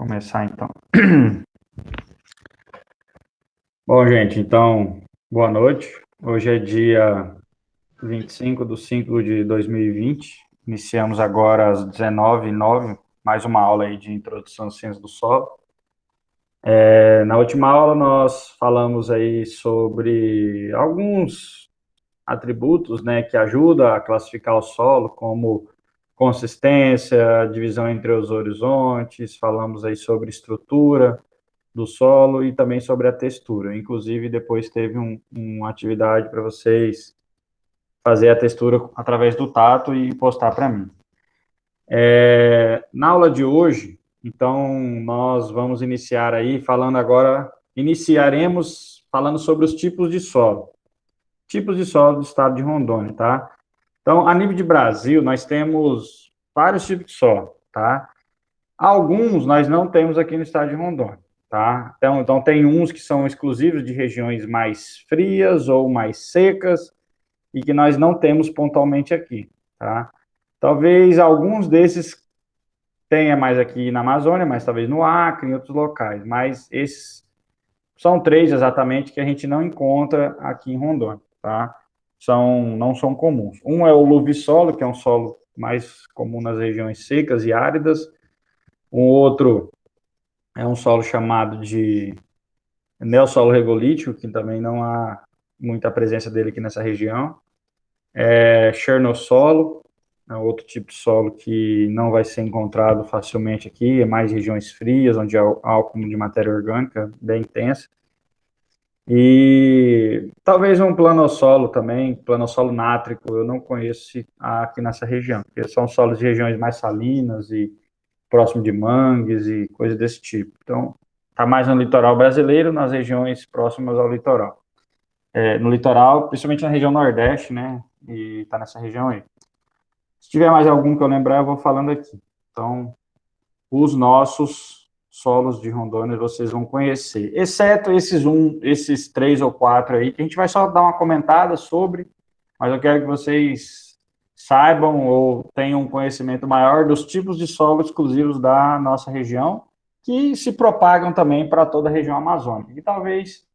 Começar então. Bom, gente, então, boa noite. Hoje é dia 25/5/2020. Iniciamos agora às 19h09, mais uma aula aí de Introdução às Ciências do Solo. Na última aula nós falamos aí sobre alguns atributos, né, que ajudam a classificar o solo, como consistência, divisão entre os horizontes, falamos aí sobre estrutura do solo e também sobre a textura. Inclusive, depois teve uma atividade para vocês fazer a textura através do tato e postar para mim. Na aula de hoje, então, nós vamos iniciar aí falando agora, iniciaremos falando sobre os tipos de solo. Tipos de solo do estado de Rondônia, tá? Então, a nível de Brasil, nós temos vários tipos de solo, tá? Alguns nós não temos aqui no estado de Rondônia, tá? Então tem uns que são exclusivos de regiões mais frias ou mais secas e que nós não temos pontualmente aqui, tá? Talvez alguns desses tenha mais aqui na Amazônia, mas talvez no Acre, em outros locais, mas esses são três exatamente que a gente não encontra aqui em Rondônia, tá? Não são comuns. Um é o luvissolo, que é um solo mais comum nas regiões secas e áridas. Um outro é um solo chamado de neossolo regolítico, que também não há muita presença dele aqui nessa região. Chernossolo, é outro tipo de solo que não vai ser encontrado facilmente aqui, é mais regiões frias, onde há acúmulo de matéria orgânica bem intensa. E talvez um planossolo também, planossolo nátrico, eu não conheço aqui nessa região, porque são solos de regiões mais salinas e próximo de mangues e coisas desse tipo. Então, está mais no litoral brasileiro, nas regiões próximas ao litoral. No litoral, principalmente na região nordeste, né? E está nessa região aí. Se tiver mais algum que eu lembrar, eu vou falando aqui. Então, os nossos solos de Rondônia vocês vão conhecer, exceto esses 3 ou 4 aí, que a gente vai só dar uma comentada sobre, mas eu quero que vocês saibam ou tenham um conhecimento maior dos tipos de solo exclusivos da nossa região, que se propagam também para toda a região amazônica. E talvez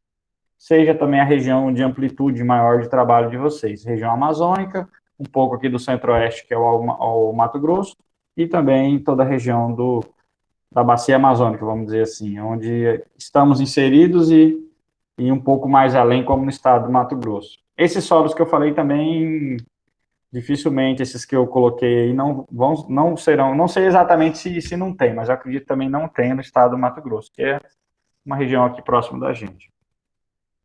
seja também a região de amplitude maior de trabalho de vocês. Região amazônica, um pouco aqui do centro-oeste, que é o Mato Grosso, e também toda a região da bacia amazônica, vamos dizer assim, onde estamos inseridos e um pouco mais além, como no estado do Mato Grosso. Esses solos que eu falei também, dificilmente esses que eu coloquei aí não serão, não sei exatamente se não tem, mas eu acredito também não tem no estado do Mato Grosso, que é uma região aqui próximo da gente.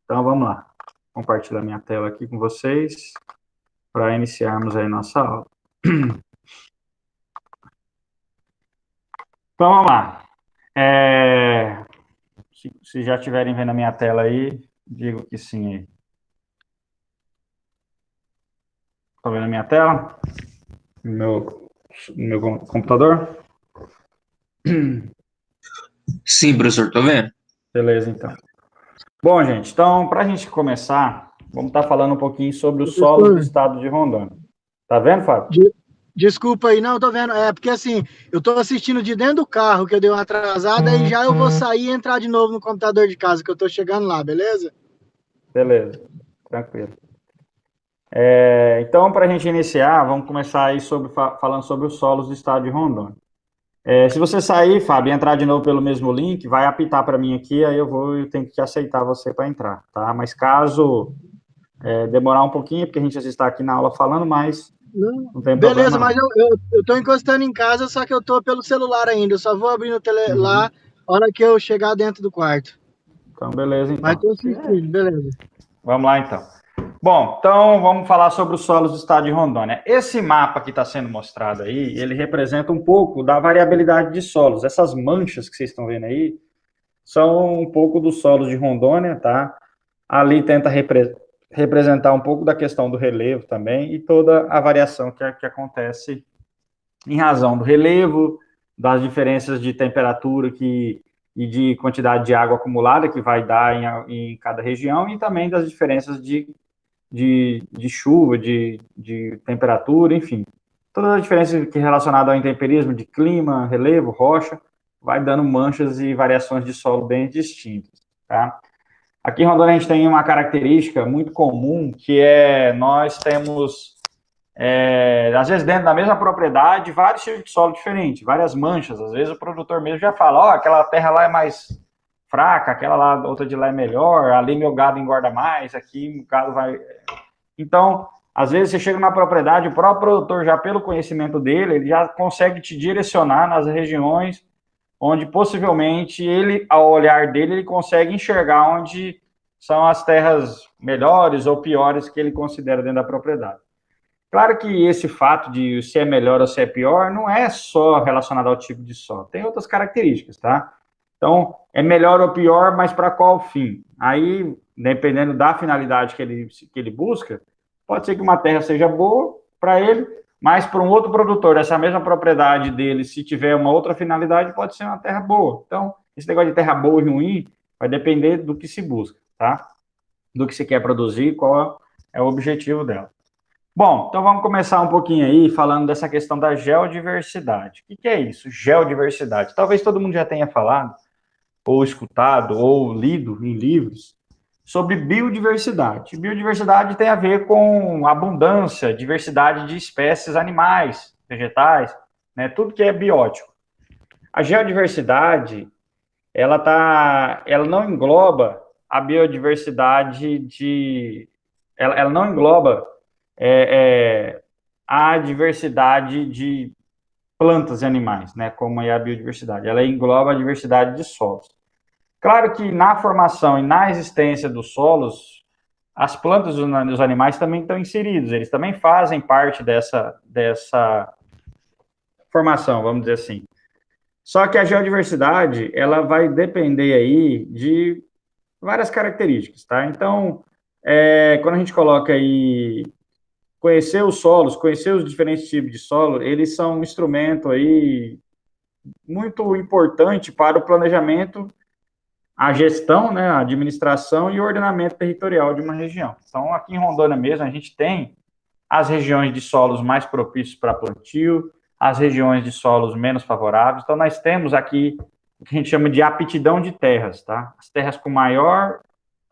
Então vamos lá, compartilhar minha tela aqui com vocês para iniciarmos aí nossa aula. Então vamos lá. Se já estiverem vendo a minha tela aí, digo que sim aí. Estão vendo a minha tela? No meu computador? Sim, professor, tô vendo. Beleza, então. Bom, gente, então, para a gente começar, vamos estar falando um pouquinho sobre os solos do Professor, estado de Rondônia. Tá vendo, Fábio? desculpa aí, não, tô vendo. É porque assim, eu tô assistindo de dentro do carro, que eu dei uma atrasada, e já eu vou sair e entrar de novo no computador de casa, que eu tô chegando lá, beleza? Beleza, tranquilo. Então, para a gente iniciar, vamos começar aí falando sobre os solos do estado de Rondônia. Se você sair, Fábio, e entrar de novo pelo mesmo link, vai apitar para mim aqui, aí eu tenho que aceitar você para entrar, tá? Mas caso demorar um pouquinho, porque a gente já está aqui na aula falando, mas Não. não tem Beleza, problema mas não. eu tô encostando em casa, só que eu tô pelo celular ainda. Eu só vou abrir no lá a hora que eu chegar dentro do quarto. Então, beleza, Mas então. tô assistindo, beleza. Vamos lá, então. Bom, então vamos falar sobre os solos do estado de Rondônia. Esse mapa que está sendo mostrado aí, ele representa um pouco da variabilidade de solos. Essas manchas que vocês estão vendo aí são um pouco dos solos de Rondônia, tá? Ali tenta representar um pouco da questão do relevo também e toda a variação que acontece em razão do relevo, das diferenças de temperatura e de quantidade de água acumulada que vai dar em cada região e também das diferenças de chuva, de temperatura, enfim. Toda a diferença que é relacionada ao intemperismo de clima, relevo, rocha, vai dando manchas e variações de solo bem distintas, tá? Aqui em Rondônia a gente tem uma característica muito comum, que é nós temos, às vezes dentro da mesma propriedade, vários tipos de solo diferentes, várias manchas. Às vezes o produtor mesmo já fala, ó, aquela terra lá é mais fraca, aquela lá, outra de lá é melhor, ali meu gado engorda mais, aqui o gado vai... Então, às vezes você chega na propriedade, o próprio produtor, já pelo conhecimento dele, ele já consegue te direcionar nas regiões onde possivelmente ele, ao olhar dele, ele consegue enxergar onde são as terras melhores ou piores que ele considera dentro da propriedade. Claro que esse fato de se é melhor ou se é pior não é só relacionado ao tipo de solo, tem outras características, tá? Então, é melhor ou pior, mas para qual fim? Aí, dependendo da finalidade que ele busca, pode ser que uma terra seja boa para ele, mas para um outro produtor dessa mesma propriedade dele, se tiver uma outra finalidade, pode ser uma terra boa. Então, esse negócio de terra boa e ruim vai depender do que se busca, tá? Do que se quer produzir, qual é o objetivo dela. Bom, então vamos começar um pouquinho aí falando dessa questão da geodiversidade. O que é isso? Geodiversidade. Talvez todo mundo já tenha falado, ou escutado, ou lido em livros, sobre biodiversidade. Biodiversidade tem a ver com abundância, diversidade de espécies animais, vegetais, né, tudo que é biótico. A geodiversidade, ela não engloba a biodiversidade ela não engloba a diversidade de plantas e animais, né, como é a biodiversidade. Ela engloba a diversidade de solos. Claro que na formação e na existência dos solos, as plantas e os animais também estão inseridos, eles também fazem parte dessa formação, vamos dizer assim. Só que a geodiversidade, ela vai depender aí de várias características, tá? Então, quando a gente coloca aí conhecer os solos, conhecer os diferentes tipos de solo, eles são um instrumento aí muito importante para o planejamento, a gestão, né, a administração e o ordenamento territorial de uma região. Então, aqui em Rondônia mesmo, a gente tem as regiões de solos mais propícios para plantio, as regiões de solos menos favoráveis. Então, nós temos aqui o que a gente chama de aptidão de terras, tá? As terras com maior,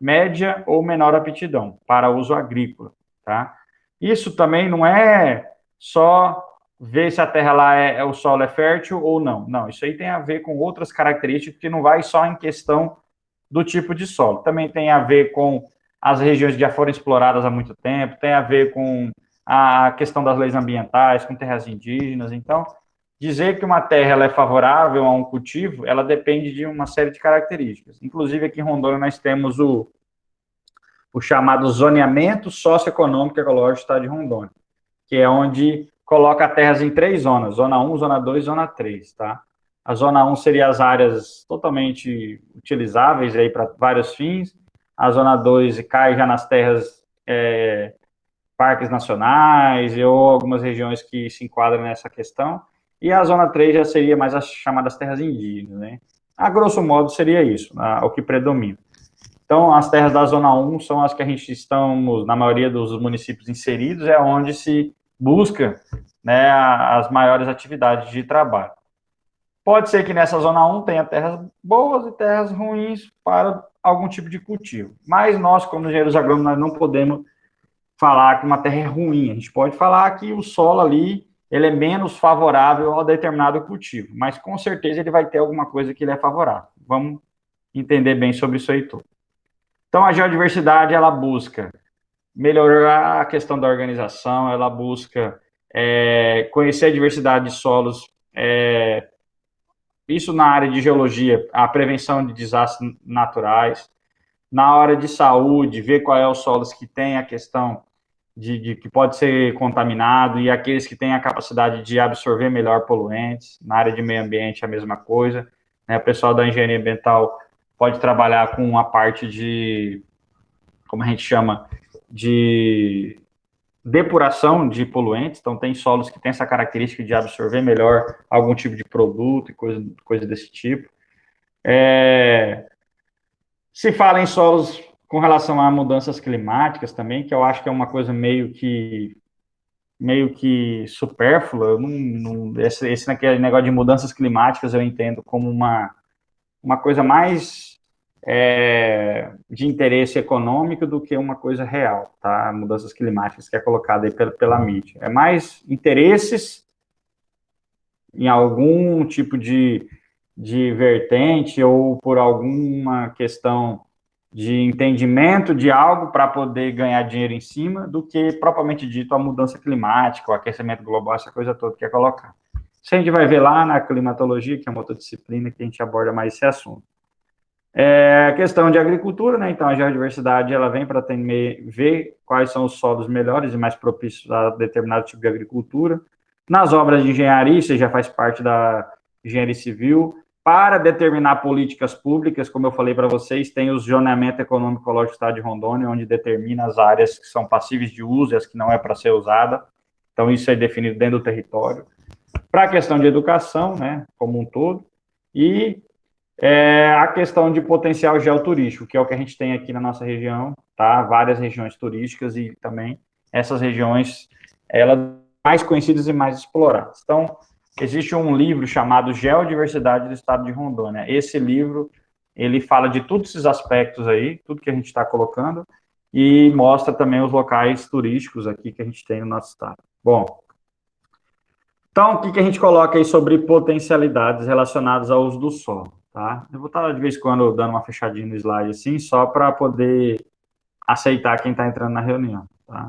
média ou menor aptidão para uso agrícola, tá? Isso também não é só ver se a terra lá o solo é fértil ou não. Não, isso aí tem a ver com outras características que não vai só em questão do tipo de solo. Também tem a ver com as regiões que já foram exploradas há muito tempo, tem a ver com a questão das leis ambientais, com terras indígenas. Então, dizer que uma terra ela é favorável a um cultivo, ela depende de uma série de características. Inclusive, aqui em Rondônia, nós temos o chamado zoneamento socioeconômico ecológico do estado de Rondônia, que é onde coloca terras em 3 zonas, zona 1, zona 2, zona 3, tá? A zona 1 seria as áreas totalmente utilizáveis aí para vários fins, a zona 2 cai já nas terras parques nacionais ou algumas regiões que se enquadram nessa questão, e a zona 3 já seria mais as chamadas terras indígenas, né? A grosso modo seria isso, o que predomina. Então, as terras da zona 1 são as que a gente estamos, na maioria dos municípios inseridos, é onde se busca, né, as maiores atividades de trabalho. Pode ser que nessa zona 1 tenha terras boas e terras ruins para algum tipo de cultivo, mas nós, como engenheiros agrônomos, nós não podemos falar que uma terra é ruim, a gente pode falar que o solo ali ele é menos favorável a determinado cultivo, mas com certeza ele vai ter alguma coisa que ele é favorável. Vamos entender bem sobre isso aí tudo. Então, a geodiversidade, ela busca melhorar a questão da organização, ela busca conhecer a diversidade de solos, isso na área de geologia, a prevenção de desastres naturais, na hora de saúde, ver qual é os solos que tem a questão de que pode ser contaminado e aqueles que têm a capacidade de absorver melhor poluentes, na área de meio ambiente a mesma coisa, né? O pessoal da engenharia ambiental pode trabalhar com a parte de, como a gente chama, de depuração de poluentes, então tem solos que têm essa característica de absorver melhor algum tipo de produto e coisa desse tipo. Se fala em solos com relação a mudanças climáticas também, que eu acho que é uma coisa meio que meio que supérflua. Esse naquele negócio de mudanças climáticas eu entendo como uma coisa mais de interesse econômico do que uma coisa real, tá? Mudanças climáticas que é colocada aí pela mídia. É mais interesses em algum tipo de vertente ou por alguma questão de entendimento de algo para poder ganhar dinheiro em cima, do que propriamente dito a mudança climática, o aquecimento global, essa coisa toda que é colocar. Isso a gente vai ver lá na climatologia, que é uma outra disciplina que a gente aborda mais esse assunto. A questão de agricultura, né? Então a geodiversidade ela vem para ver quais são os solos melhores e mais propícios a determinado tipo de agricultura. Nas obras de engenharia, isso já faz parte da engenharia civil. Para determinar políticas públicas, como eu falei para vocês, tem o zoneamento econômico ecológico do estado de Rondônia, onde determina as áreas que são passíveis de uso e as que não é para ser usada. Então isso é definido dentro do território. Para a questão de educação, né, como um todo, e a questão de potencial geoturístico, que é o que a gente tem aqui na nossa região, tá? Várias regiões turísticas e também essas regiões, elas mais conhecidas e mais exploradas. Então, existe um livro chamado Geodiversidade do Estado de Rondônia. Esse livro, ele fala de todos esses aspectos aí, tudo que a gente está colocando, e mostra também os locais turísticos aqui que a gente tem no nosso estado. Bom, então, o que a gente coloca aí sobre potencialidades relacionadas ao uso do solo, tá? Eu vou estar, de vez em quando, dando uma fechadinha no slide, assim, só para poder aceitar quem está entrando na reunião, tá?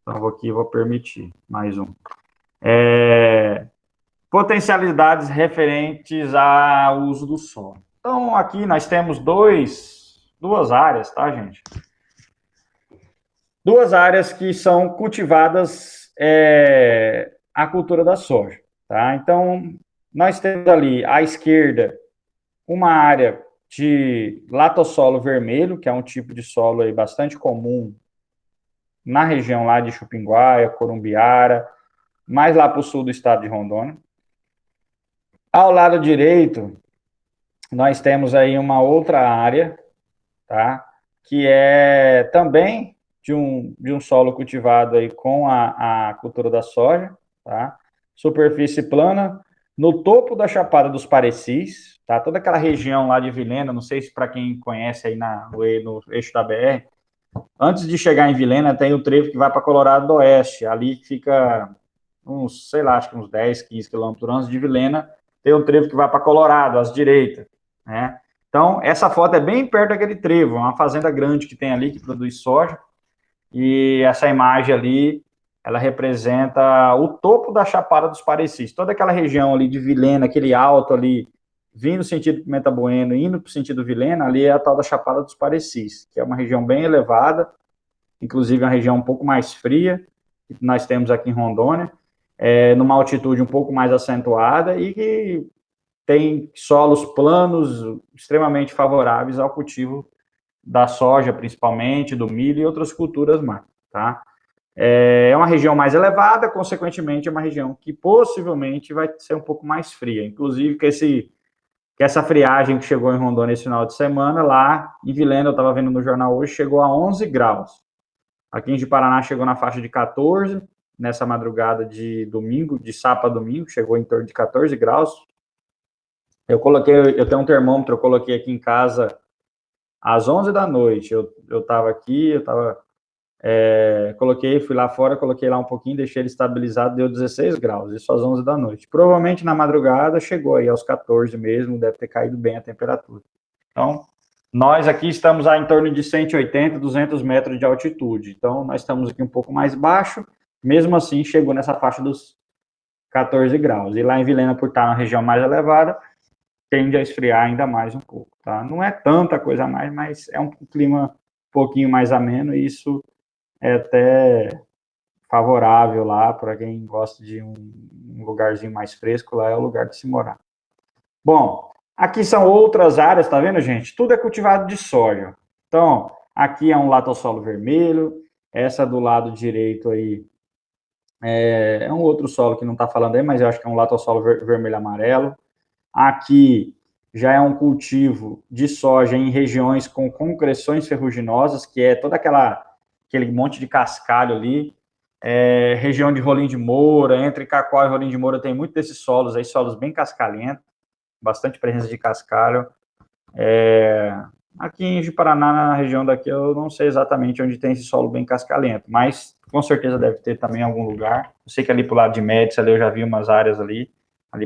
Então, vou permitir mais um. Potencialidades referentes ao uso do solo. Então, aqui nós temos duas áreas, tá, gente? Duas áreas que são cultivadas a cultura da soja, tá? Então, nós temos ali à esquerda uma área de latossolo vermelho, que é um tipo de solo aí bastante comum na região lá de Chupinguaia, Corumbiara, mais lá para o sul do estado de Rondônia. Ao lado direito, nós temos aí uma outra área, tá? Que é também de um solo cultivado aí com a cultura da soja, tá? Superfície plana, no topo da Chapada dos Parecis, tá? Toda aquela região lá de Vilhena, não sei se para quem conhece aí no eixo da BR, antes de chegar em Vilhena tem o trevo que vai para Colorado do Oeste, ali que fica uns, sei lá, acho que uns 10, 15 quilômetros antes de Vilhena, tem um trevo que vai para Colorado, às direitas, né? Então, essa foto é bem perto daquele trevo, uma fazenda grande que tem ali, que produz soja, e essa imagem ali, ela representa o topo da Chapada dos Parecis, toda aquela região ali de Vilhena, aquele alto ali, vindo sentido Pimenta Bueno, indo para o sentido Vilhena, ali é a tal da Chapada dos Parecis, que é uma região bem elevada, inclusive uma região um pouco mais fria, que nós temos aqui em Rondônia, numa altitude um pouco mais acentuada e que tem solos planos extremamente favoráveis ao cultivo da soja, principalmente, do milho e outras culturas mais, tá? É uma região mais elevada, consequentemente, é uma região que possivelmente vai ser um pouco mais fria. Inclusive, que essa friagem que chegou em Rondônia esse final de semana, lá em Vilhena, eu estava vendo no jornal hoje, chegou a 11 graus. Aqui em Paraná chegou na faixa de 14, nessa madrugada de domingo, de sábado a domingo, chegou em torno de 14 graus. Eu tenho um termômetro, eu coloquei aqui em casa às 11 da noite. Eu estava aqui, fui lá fora, coloquei lá um pouquinho, deixei ele estabilizado, deu 16 graus, isso às 11 da noite. Provavelmente na madrugada chegou aí aos 14 mesmo, deve ter caído bem a temperatura. Então, nós aqui estamos em torno de 180, 200 metros de altitude. Então, nós estamos aqui um pouco mais baixo, mesmo assim chegou nessa faixa dos 14 graus. E lá em Vilhena, por estar na região mais elevada, tende a esfriar ainda mais um pouco, tá? Não é tanta coisa a mais, mas é um clima um pouquinho mais ameno e isso é até favorável lá para quem gosta de um lugarzinho mais fresco, lá é o lugar de se morar. Bom, aqui são outras áreas, tá vendo, gente? Tudo é cultivado de soja. Então, aqui é um latossolo vermelho, essa do lado direito aí é um outro solo que não está falando aí, mas eu acho que é um latossolo vermelho-amarelo. Aqui já é um cultivo de soja em regiões com concreções ferruginosas, que é todo aquele monte de cascalho ali. região de Rolim de Moura, entre Cacoal e Rolim de Moura tem muito desses solos aí, solos bem cascalhentos, bastante presença de cascalho. Aqui em Paraná, na região daqui, eu não sei exatamente onde tem esse solo bem cascalhento, mas com certeza deve ter também em algum lugar. Eu sei que ali pro lado de Médici, ali eu já vi umas áreas ali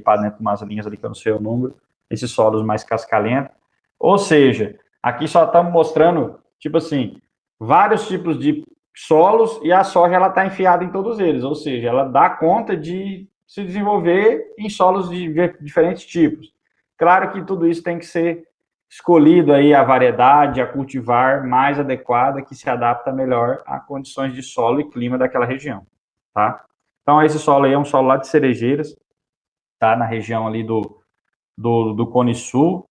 para dentro, umas linhas ali que eu não sei o número, esses solos mais cascalentos. Ou seja, aqui só estamos mostrando, tipo assim, vários tipos de solos e a soja ela está enfiada em todos eles, ou seja, ela dá conta de se desenvolver em solos de diferentes tipos. Claro que tudo isso tem que ser escolhido aí a variedade, a cultivar mais adequada, que se adapta melhor a condições de solo e clima daquela região, tá? Então, esse solo aí é um solo lá de Cerejeiras, tá? Na região ali do Cone Sul,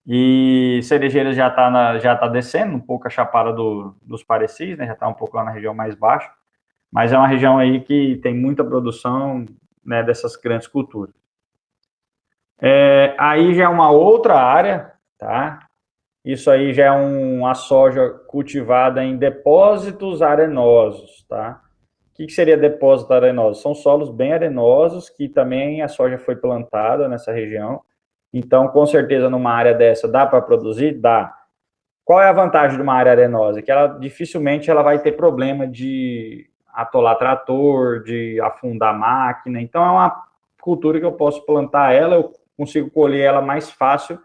e Cerejeiras já tá descendo um pouco a chapada dos Parecis, né? Já está um pouco lá na região mais baixa, mas é uma região aí que tem muita produção, né, dessas grandes culturas. Aí já é uma outra área, tá? Isso aí já é uma soja cultivada em depósitos arenosos, tá? O que seria depósito arenoso? São solos bem arenosos que também a soja foi plantada nessa região. Então, com certeza, numa área dessa, dá para produzir? Dá. Qual é a vantagem de uma área arenosa? Que ela dificilmente ela vai ter problema de atolar trator, de afundar máquina. Então, é uma cultura que eu posso plantar ela, eu consigo colher ela mais fácil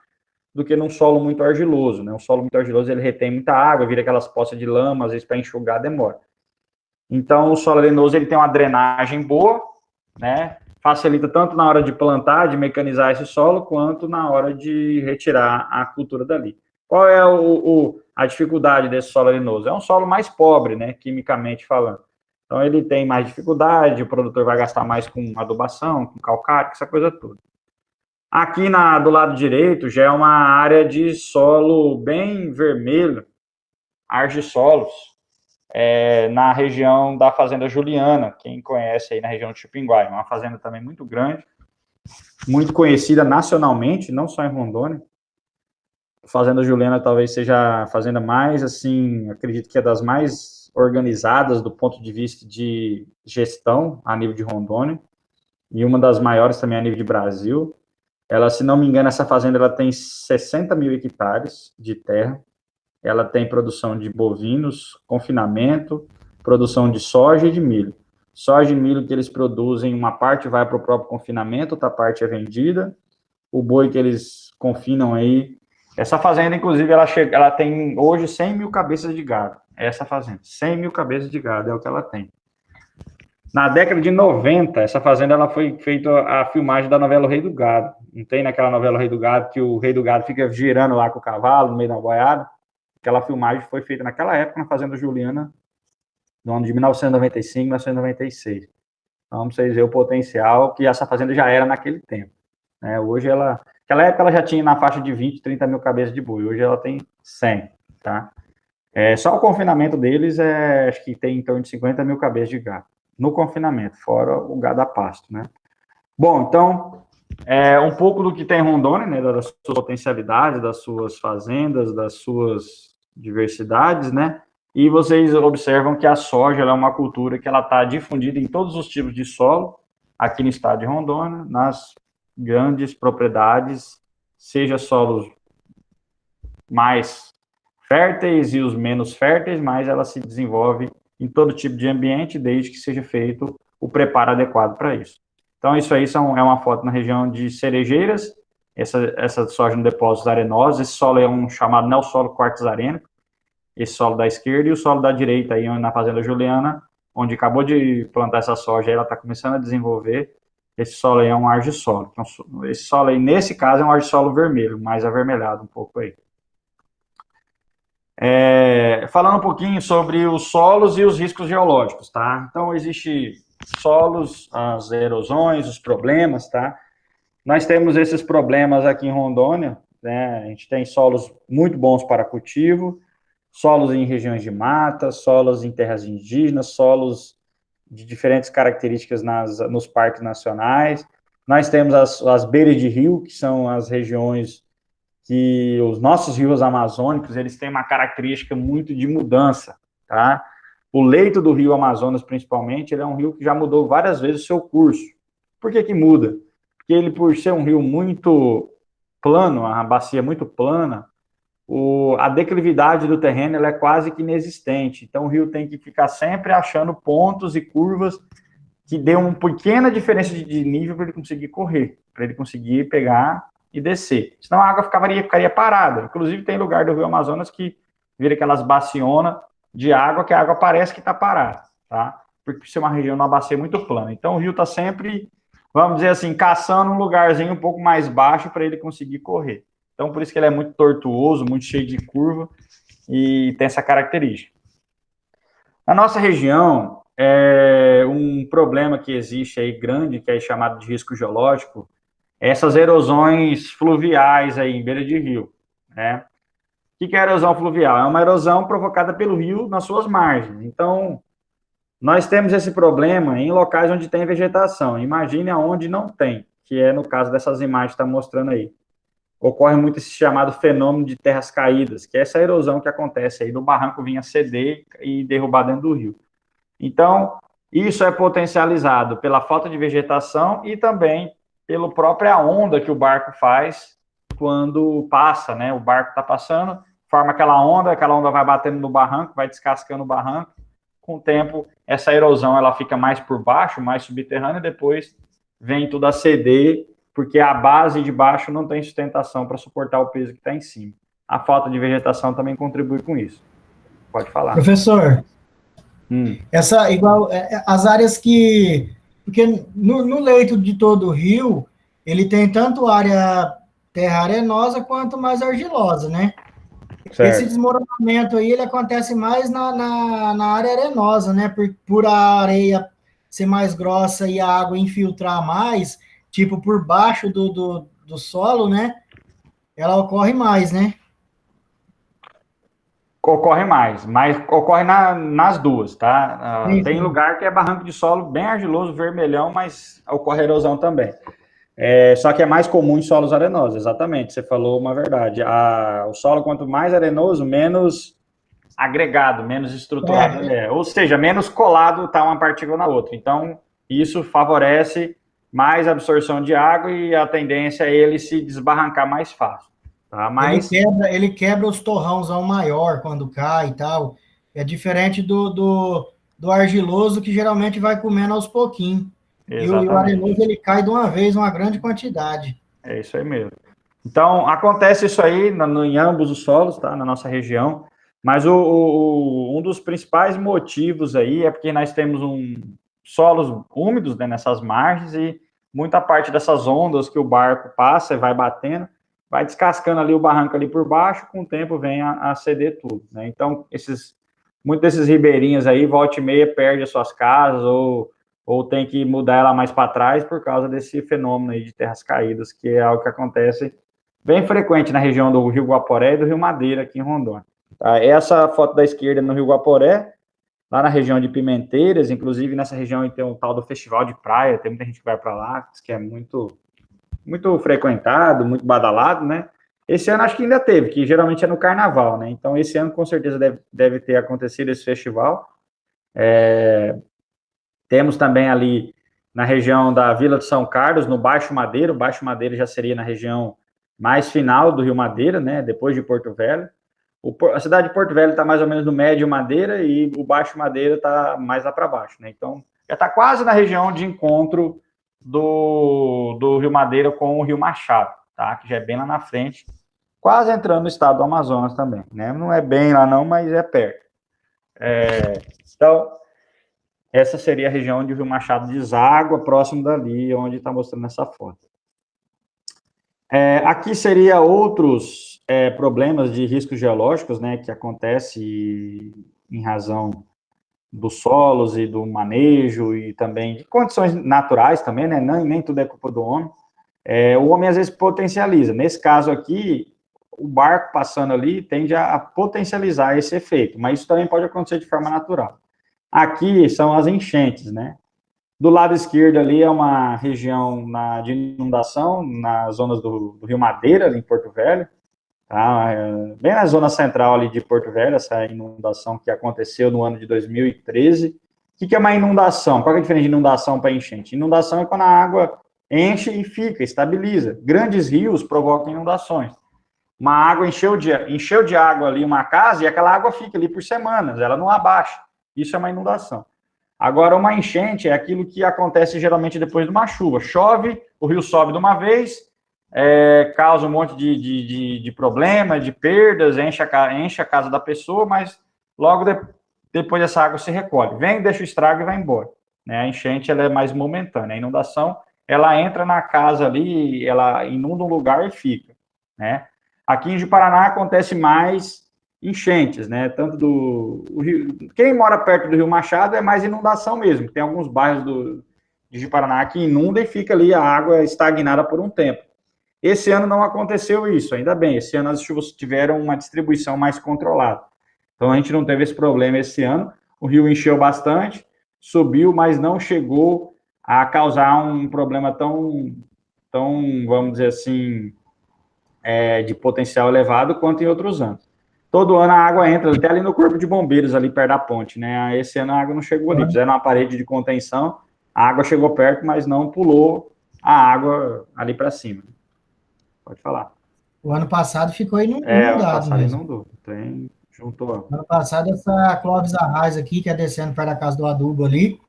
do que num solo muito argiloso, né? Um solo muito argiloso, ele retém muita água, vira aquelas poças de lama, às vezes para enxugar demora. Então, o solo arenoso, ele tem uma drenagem boa, né? Facilita tanto na hora de plantar, de mecanizar esse solo, quanto na hora de retirar a cultura dali. Qual é a dificuldade desse solo arenoso? É um solo mais pobre, né? Quimicamente falando. Então, ele tem mais dificuldade, o produtor vai gastar mais com adubação, com calcário, essa coisa toda. Aqui do lado direito já é uma área de solo bem vermelho, argissolos, na região da Fazenda Juliana, quem conhece aí na região de Chupinguai, uma fazenda também muito grande, muito conhecida nacionalmente, não só em Rondônia. A Fazenda Juliana talvez seja a fazenda mais, assim, acredito que é das mais organizadas do ponto de vista de gestão a nível de Rondônia, e uma das maiores também a nível de Brasil. Ela, se não me engano, essa fazenda ela tem 60 mil hectares de terra. Ela tem produção de bovinos, confinamento, produção de soja e de milho. Soja e milho que eles produzem, uma parte vai para o próprio confinamento, outra parte é vendida. O boi que eles confinam aí. Essa fazenda, inclusive, ela tem hoje 100 mil cabeças de gado. Essa fazenda, 100 mil cabeças de gado é o que ela tem. Na década de 90, essa fazenda ela foi feita a filmagem da novela O Rei do Gado. Não tem naquela novela O Rei do Gado que o Rei do Gado fica girando lá com o cavalo no meio da boiada? Aquela filmagem foi feita naquela época na Fazenda Juliana, no ano de 1995, 1996. Então, pra vocês verem o potencial que essa fazenda já era naquele tempo. Né? Hoje naquela época ela já tinha na faixa de 20, 30 mil cabeças de boi. Hoje ela tem 100, tá? Só o confinamento deles acho que tem em torno de 50 mil cabeças de gado. No confinamento, fora o gado a pasto, né? Bom, então, um pouco do que tem em Rondônia, né, das suas potencialidades, das suas fazendas, das suas diversidades, né, e vocês observam que a soja ela é uma cultura que ela está difundida em todos os tipos de solo, aqui no estado de Rondônia, nas grandes propriedades, seja solos mais férteis e os menos férteis, mas ela se desenvolve em todo tipo de ambiente, desde que seja feito o preparo adequado para isso. Então, isso aí é uma foto na região de Cerejeiras, essa soja no depósito arenoso, esse solo é um chamado neossolo quartzarênico, esse solo da esquerda, e o solo da direita, aí na Fazenda Juliana, onde acabou de plantar essa soja, ela está começando a desenvolver, esse solo aí é um argissolo. Então, esse solo aí, nesse caso, é um argissolo vermelho, mais avermelhado um pouco aí. Falando um pouquinho sobre os solos e os riscos geológicos, tá? Então, existe solos, as erosões, os problemas, tá? Nós temos esses problemas aqui em Rondônia, né? A gente tem solos muito bons para cultivo, solos em regiões de mata, solos em terras indígenas, solos de diferentes características nos parques nacionais. Nós temos as beiras de rio, que são as regiões que os nossos rios amazônicos, eles têm uma característica muito de mudança, tá? o leito do rio Amazonas, principalmente, ele é um rio que já mudou várias vezes o seu curso. Por que que muda? Porque ele, por ser um rio muito plano, a bacia muito plana, a declividade do terreno ela é quase que inexistente. Então, o rio tem que ficar sempre achando pontos e curvas que dê uma pequena diferença de nível para ele conseguir correr, para ele conseguir pegar e descer. Senão a água ficaria parada. Inclusive, tem lugar do rio Amazonas que vira aquelas bacionas de água, que a água parece que está parada, tá? Porque ser uma região, uma bacia muito plana. Então, o rio está sempre, vamos dizer assim, caçando um lugarzinho um pouco mais baixo para ele conseguir correr. Então, por isso que ele é muito tortuoso, muito cheio de curva e tem essa característica. Na nossa região, um problema que existe aí grande, que é chamado de risco geológico, é essas erosões fluviais aí em beira de rio, né? O que é a erosão fluvial? É uma erosão provocada pelo rio nas suas margens. Então, nós temos esse problema em locais onde tem vegetação. Imagine aonde não tem, que é no caso dessas imagens que está mostrando aí. Ocorre muito esse chamado fenômeno de terras caídas, que é essa erosão que acontece aí do barranco vinha ceder e derrubar dentro do rio. Então, isso é potencializado pela falta de vegetação e também pela própria onda que o barco faz quando passa, né? O barco está passando, forma aquela onda vai batendo no barranco, vai descascando o barranco. Com o tempo, essa erosão ela fica mais por baixo, mais subterrânea, e depois vem tudo a ceder, porque a base de baixo não tem sustentação para suportar o peso que está em cima. A falta de vegetação também contribui com isso. Pode falar. Professor, as áreas que... Porque no leito de todo o rio, ele tem tanto terra arenosa quanto mais argilosa, né? Certo. Esse desmoronamento aí, ele acontece mais na área arenosa, né? Por a areia ser mais grossa e a água infiltrar mais, tipo por baixo do solo, né? Ela ocorre mais, né? Ocorre mais, mas ocorre nas duas, tá? Sim, tem sim. lugar que é barranco de solo bem argiloso, vermelhão, mas ocorre erosão também. Só que é mais comum em solos arenosos, exatamente, você falou uma verdade. O solo, quanto mais arenoso, menos agregado, menos estruturado ele é. Ou seja, menos colado está uma partícula na outra. Então, isso favorece mais absorção de água e a tendência é ele se desbarrancar mais fácil. Tá? Mas... Ele quebra os torrãozão maior quando cai e tal. É diferente do argiloso, que geralmente vai comendo aos pouquinhos. E o arenoso, ele cai de uma vez, uma grande quantidade. É isso aí mesmo. Então, acontece isso aí em ambos os solos, tá? Na nossa região. Mas um dos principais motivos aí é porque nós temos solos úmidos, né, nessas margens, e muita parte dessas ondas que o barco passa e vai batendo, vai descascando ali o barranco ali por baixo, com o tempo vem a ceder tudo, né? Então, muitos desses ribeirinhos aí, volta e meia, perde as suas casas, ou tem que mudar ela mais para trás por causa desse fenômeno aí de terras caídas, que é algo que acontece bem frequente na região do Rio Guaporé e do Rio Madeira, aqui em Rondônia. Tá? Essa foto da esquerda no Rio Guaporé, lá na região de Pimenteiras, inclusive nessa região tem um tal do Festival de Praia, tem muita gente que vai para lá, que é muito frequentado, muito badalado, né? Esse ano acho que ainda teve, que geralmente é no Carnaval, né? Então, esse ano com certeza deve ter acontecido esse festival. Temos também ali na região da Vila de São Carlos, no Baixo Madeira. O Baixo Madeira já seria na região mais final do Rio Madeira, né? Depois de Porto Velho. A cidade de Porto Velho está mais ou menos no Médio Madeira e o Baixo Madeira está mais lá para baixo, né? Então, já está quase na região de encontro do Rio Madeira com o Rio Machado, tá? Que já é bem lá na frente, quase entrando no estado do Amazonas também, né? Não é bem lá não, mas é perto. Então, essa seria a região onde o Rio Machado deságua, próximo dali, onde está mostrando essa foto. Aqui seria outros problemas de riscos geológicos, né, que acontece em razão dos solos e do manejo e também de condições naturais também, né, nem tudo é culpa do homem. O homem às vezes potencializa. Nesse caso aqui, o barco passando ali tende a potencializar esse efeito, mas isso também pode acontecer de forma natural. Aqui são as enchentes, né? Do lado esquerdo ali é uma região de inundação, nas zonas do Rio Madeira, ali em Porto Velho. Tá? Bem na zona central ali de Porto Velho, essa inundação que aconteceu no ano de 2013. O que é uma inundação? Qual é a diferença de inundação para enchente? Inundação é quando a água enche e fica, estabiliza. Grandes rios provocam inundações. Uma água encheu de água ali uma casa e aquela água fica ali por semanas, ela não abaixa. Isso é uma inundação. Agora, uma enchente é aquilo que acontece geralmente depois de uma chuva. Chove, o rio sobe de uma vez, causa um monte de problema, de perdas, enche a casa da pessoa, mas logo depois essa água se recolhe. Vem, deixa o estrago e vai embora. Né? A enchente ela é mais momentânea. A inundação, ela entra na casa ali, ela inunda um lugar e fica. Né? Aqui em Ji-Paraná acontece mais enchentes, né? Tanto do rio, quem mora perto do Rio Machado é mais inundação mesmo. Tem alguns bairros de Ji-Paraná que inunda e fica ali a água estagnada por um tempo. Esse ano não aconteceu isso, ainda bem. Esse ano as chuvas tiveram uma distribuição mais controlada. Então a gente não teve esse problema esse ano. O rio encheu bastante, subiu, mas não chegou a causar um problema tão vamos dizer assim, de potencial elevado quanto em outros anos. Todo ano a água entra até ali no corpo de bombeiros, ali perto da ponte, né? Esse ano a água não chegou ali, fizeram uma parede de contenção, a água chegou perto, mas não pulou a água ali para cima. Pode falar. O ano passado ficou inundado ano passado mesmo. inundou. Juntou. Ano passado, essa Clóvis Arraes aqui, que é descendo perto da casa do adubo ali,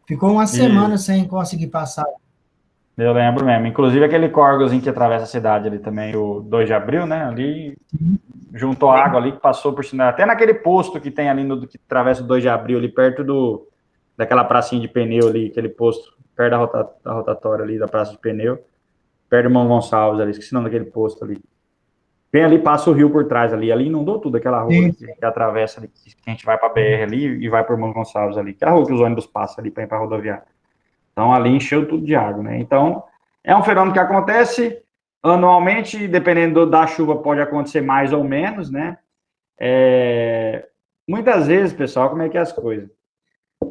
ficou uma semana sem conseguir passar. Eu lembro mesmo. Inclusive aquele córregozinho que atravessa a cidade ali também, o 2 de abril, né? Ali juntou água ali que passou por cima. Até naquele posto que tem ali que atravessa o 2 de abril, ali perto daquela pracinha de pneu ali, aquele posto, perto da rotatória ali, da praça de pneu, perto do Irmão Gonçalves ali, esqueci o nome daquele posto ali. Bem ali, passa o rio por trás ali inundou tudo, aquela rua que atravessa ali, que a gente vai para a BR ali e vai para o Irmão Gonçalves ali, que é a rua que os ônibus passam ali para ir para a rodoviária. Então, ali encheu tudo de água, né? Então, é um fenômeno que acontece anualmente, dependendo da chuva, pode acontecer mais ou menos, né? Muitas vezes, pessoal, como é que é as coisas?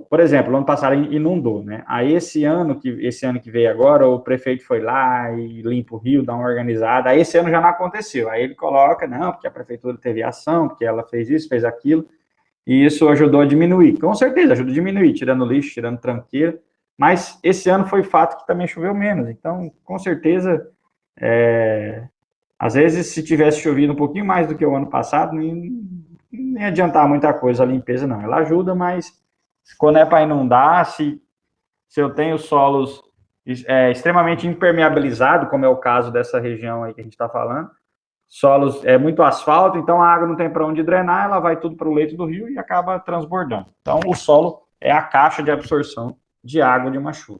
Por exemplo, no ano passado inundou, né? Aí, esse ano que veio agora, o prefeito foi lá e limpa o rio, dá uma organizada. Aí, esse ano já não aconteceu. Aí, ele coloca, não, porque a prefeitura teve ação, porque ela fez isso, fez aquilo, e isso ajudou a diminuir. Com certeza, ajuda a diminuir, tirando lixo, tirando tranqueira. Mas esse ano foi fato que também choveu menos. Então, com certeza, às vezes, se tivesse chovido um pouquinho mais do que o ano passado, nem adiantar muita coisa a limpeza, não. Ela ajuda, mas quando é para inundar, se eu tenho solos extremamente impermeabilizados, como é o caso dessa região aí que a gente está falando, solos muito asfalto, então a água não tem para onde drenar, ela vai tudo para o leito do rio e acaba transbordando. Então, o solo é a caixa de absorção de água de uma chuva.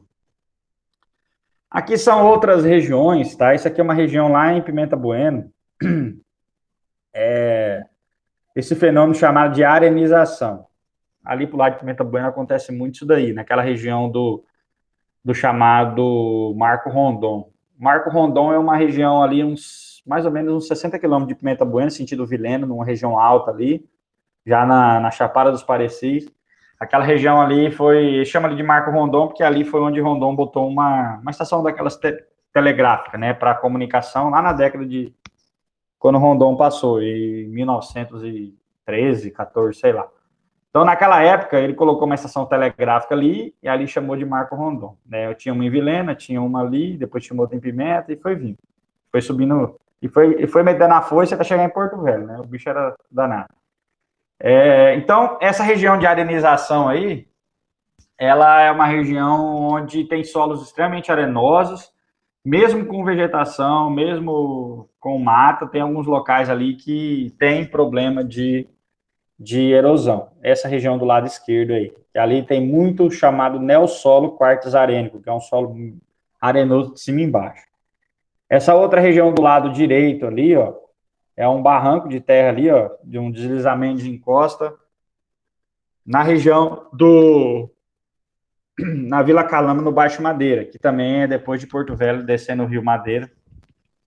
Aqui são outras regiões, tá? Isso aqui é uma região lá em Pimenta Bueno. Esse fenômeno chamado de arenização. Ali pro lado de Pimenta Bueno acontece muito isso daí, naquela região do chamado Marco Rondon. Marco Rondon é uma região ali, mais ou menos uns 60 quilômetros de Pimenta Bueno, sentido Vilhena, numa região alta ali, já na Chapada dos Parecis. Aquela região ali chama de Marco Rondon, porque ali foi onde Rondon botou uma estação daquelas telegráficas, né, para comunicação, lá na década quando Rondon passou, em 1913, 14, sei lá. Então, naquela época, ele colocou uma estação telegráfica ali, e ali chamou de Marco Rondon, né, eu tinha uma em Vilhena, tinha uma ali, depois tinha outra em Pimenta, e foi vindo. Foi subindo, e foi metendo a foice até chegar em Porto Velho, né, o bicho era danado. Então, essa região de arenização aí, ela é uma região onde tem solos extremamente arenosos, mesmo com vegetação, mesmo com mata, tem alguns locais ali que tem problema de erosão. Essa região do lado esquerdo aí, que ali tem muito chamado neossolo quartzo-arênico, que é um solo arenoso de cima e embaixo. Essa outra região do lado direito ali, ó, é um barranco de terra ali, ó, de um deslizamento de encosta, na região na Vila Calama, no Baixo Madeira, que também é depois de Porto Velho, descendo o Rio Madeira,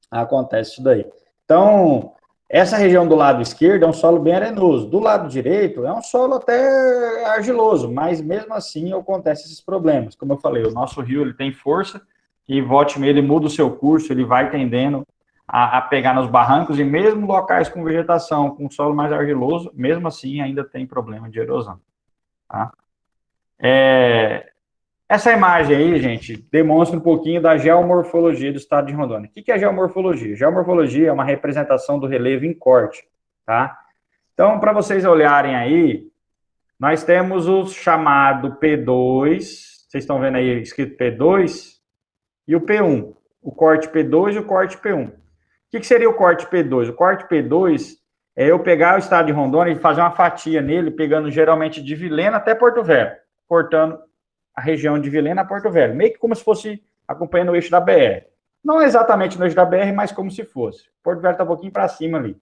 acontece isso daí. Então, essa região do lado esquerdo é um solo bem arenoso, do lado direito é um solo até argiloso, mas mesmo assim acontecem esses problemas. Como eu falei, o nosso rio ele tem força, e volte e meia ele muda o seu curso, ele vai tendendo a pegar nos barrancos, e mesmo locais com vegetação, com solo mais argiloso, mesmo assim ainda tem problema de erosão. Tá? Essa imagem aí, gente, demonstra um pouquinho da geomorfologia do estado de Rondônia. O que é geomorfologia? Geomorfologia é uma representação do relevo em corte, tá? Então, para vocês olharem aí, nós temos o chamado P2, vocês estão vendo aí escrito P2, e o P1, o corte P2 e o corte P1. O que seria o corte P2? O corte P2 é eu pegar o estado de Rondônia e fazer uma fatia nele, pegando geralmente de Vilhena até Porto Velho, cortando a região de Vilhena a Porto Velho, meio que como se fosse acompanhando o eixo da BR. Não exatamente no eixo da BR, mas como se fosse. Porto Velho está um pouquinho para cima ali.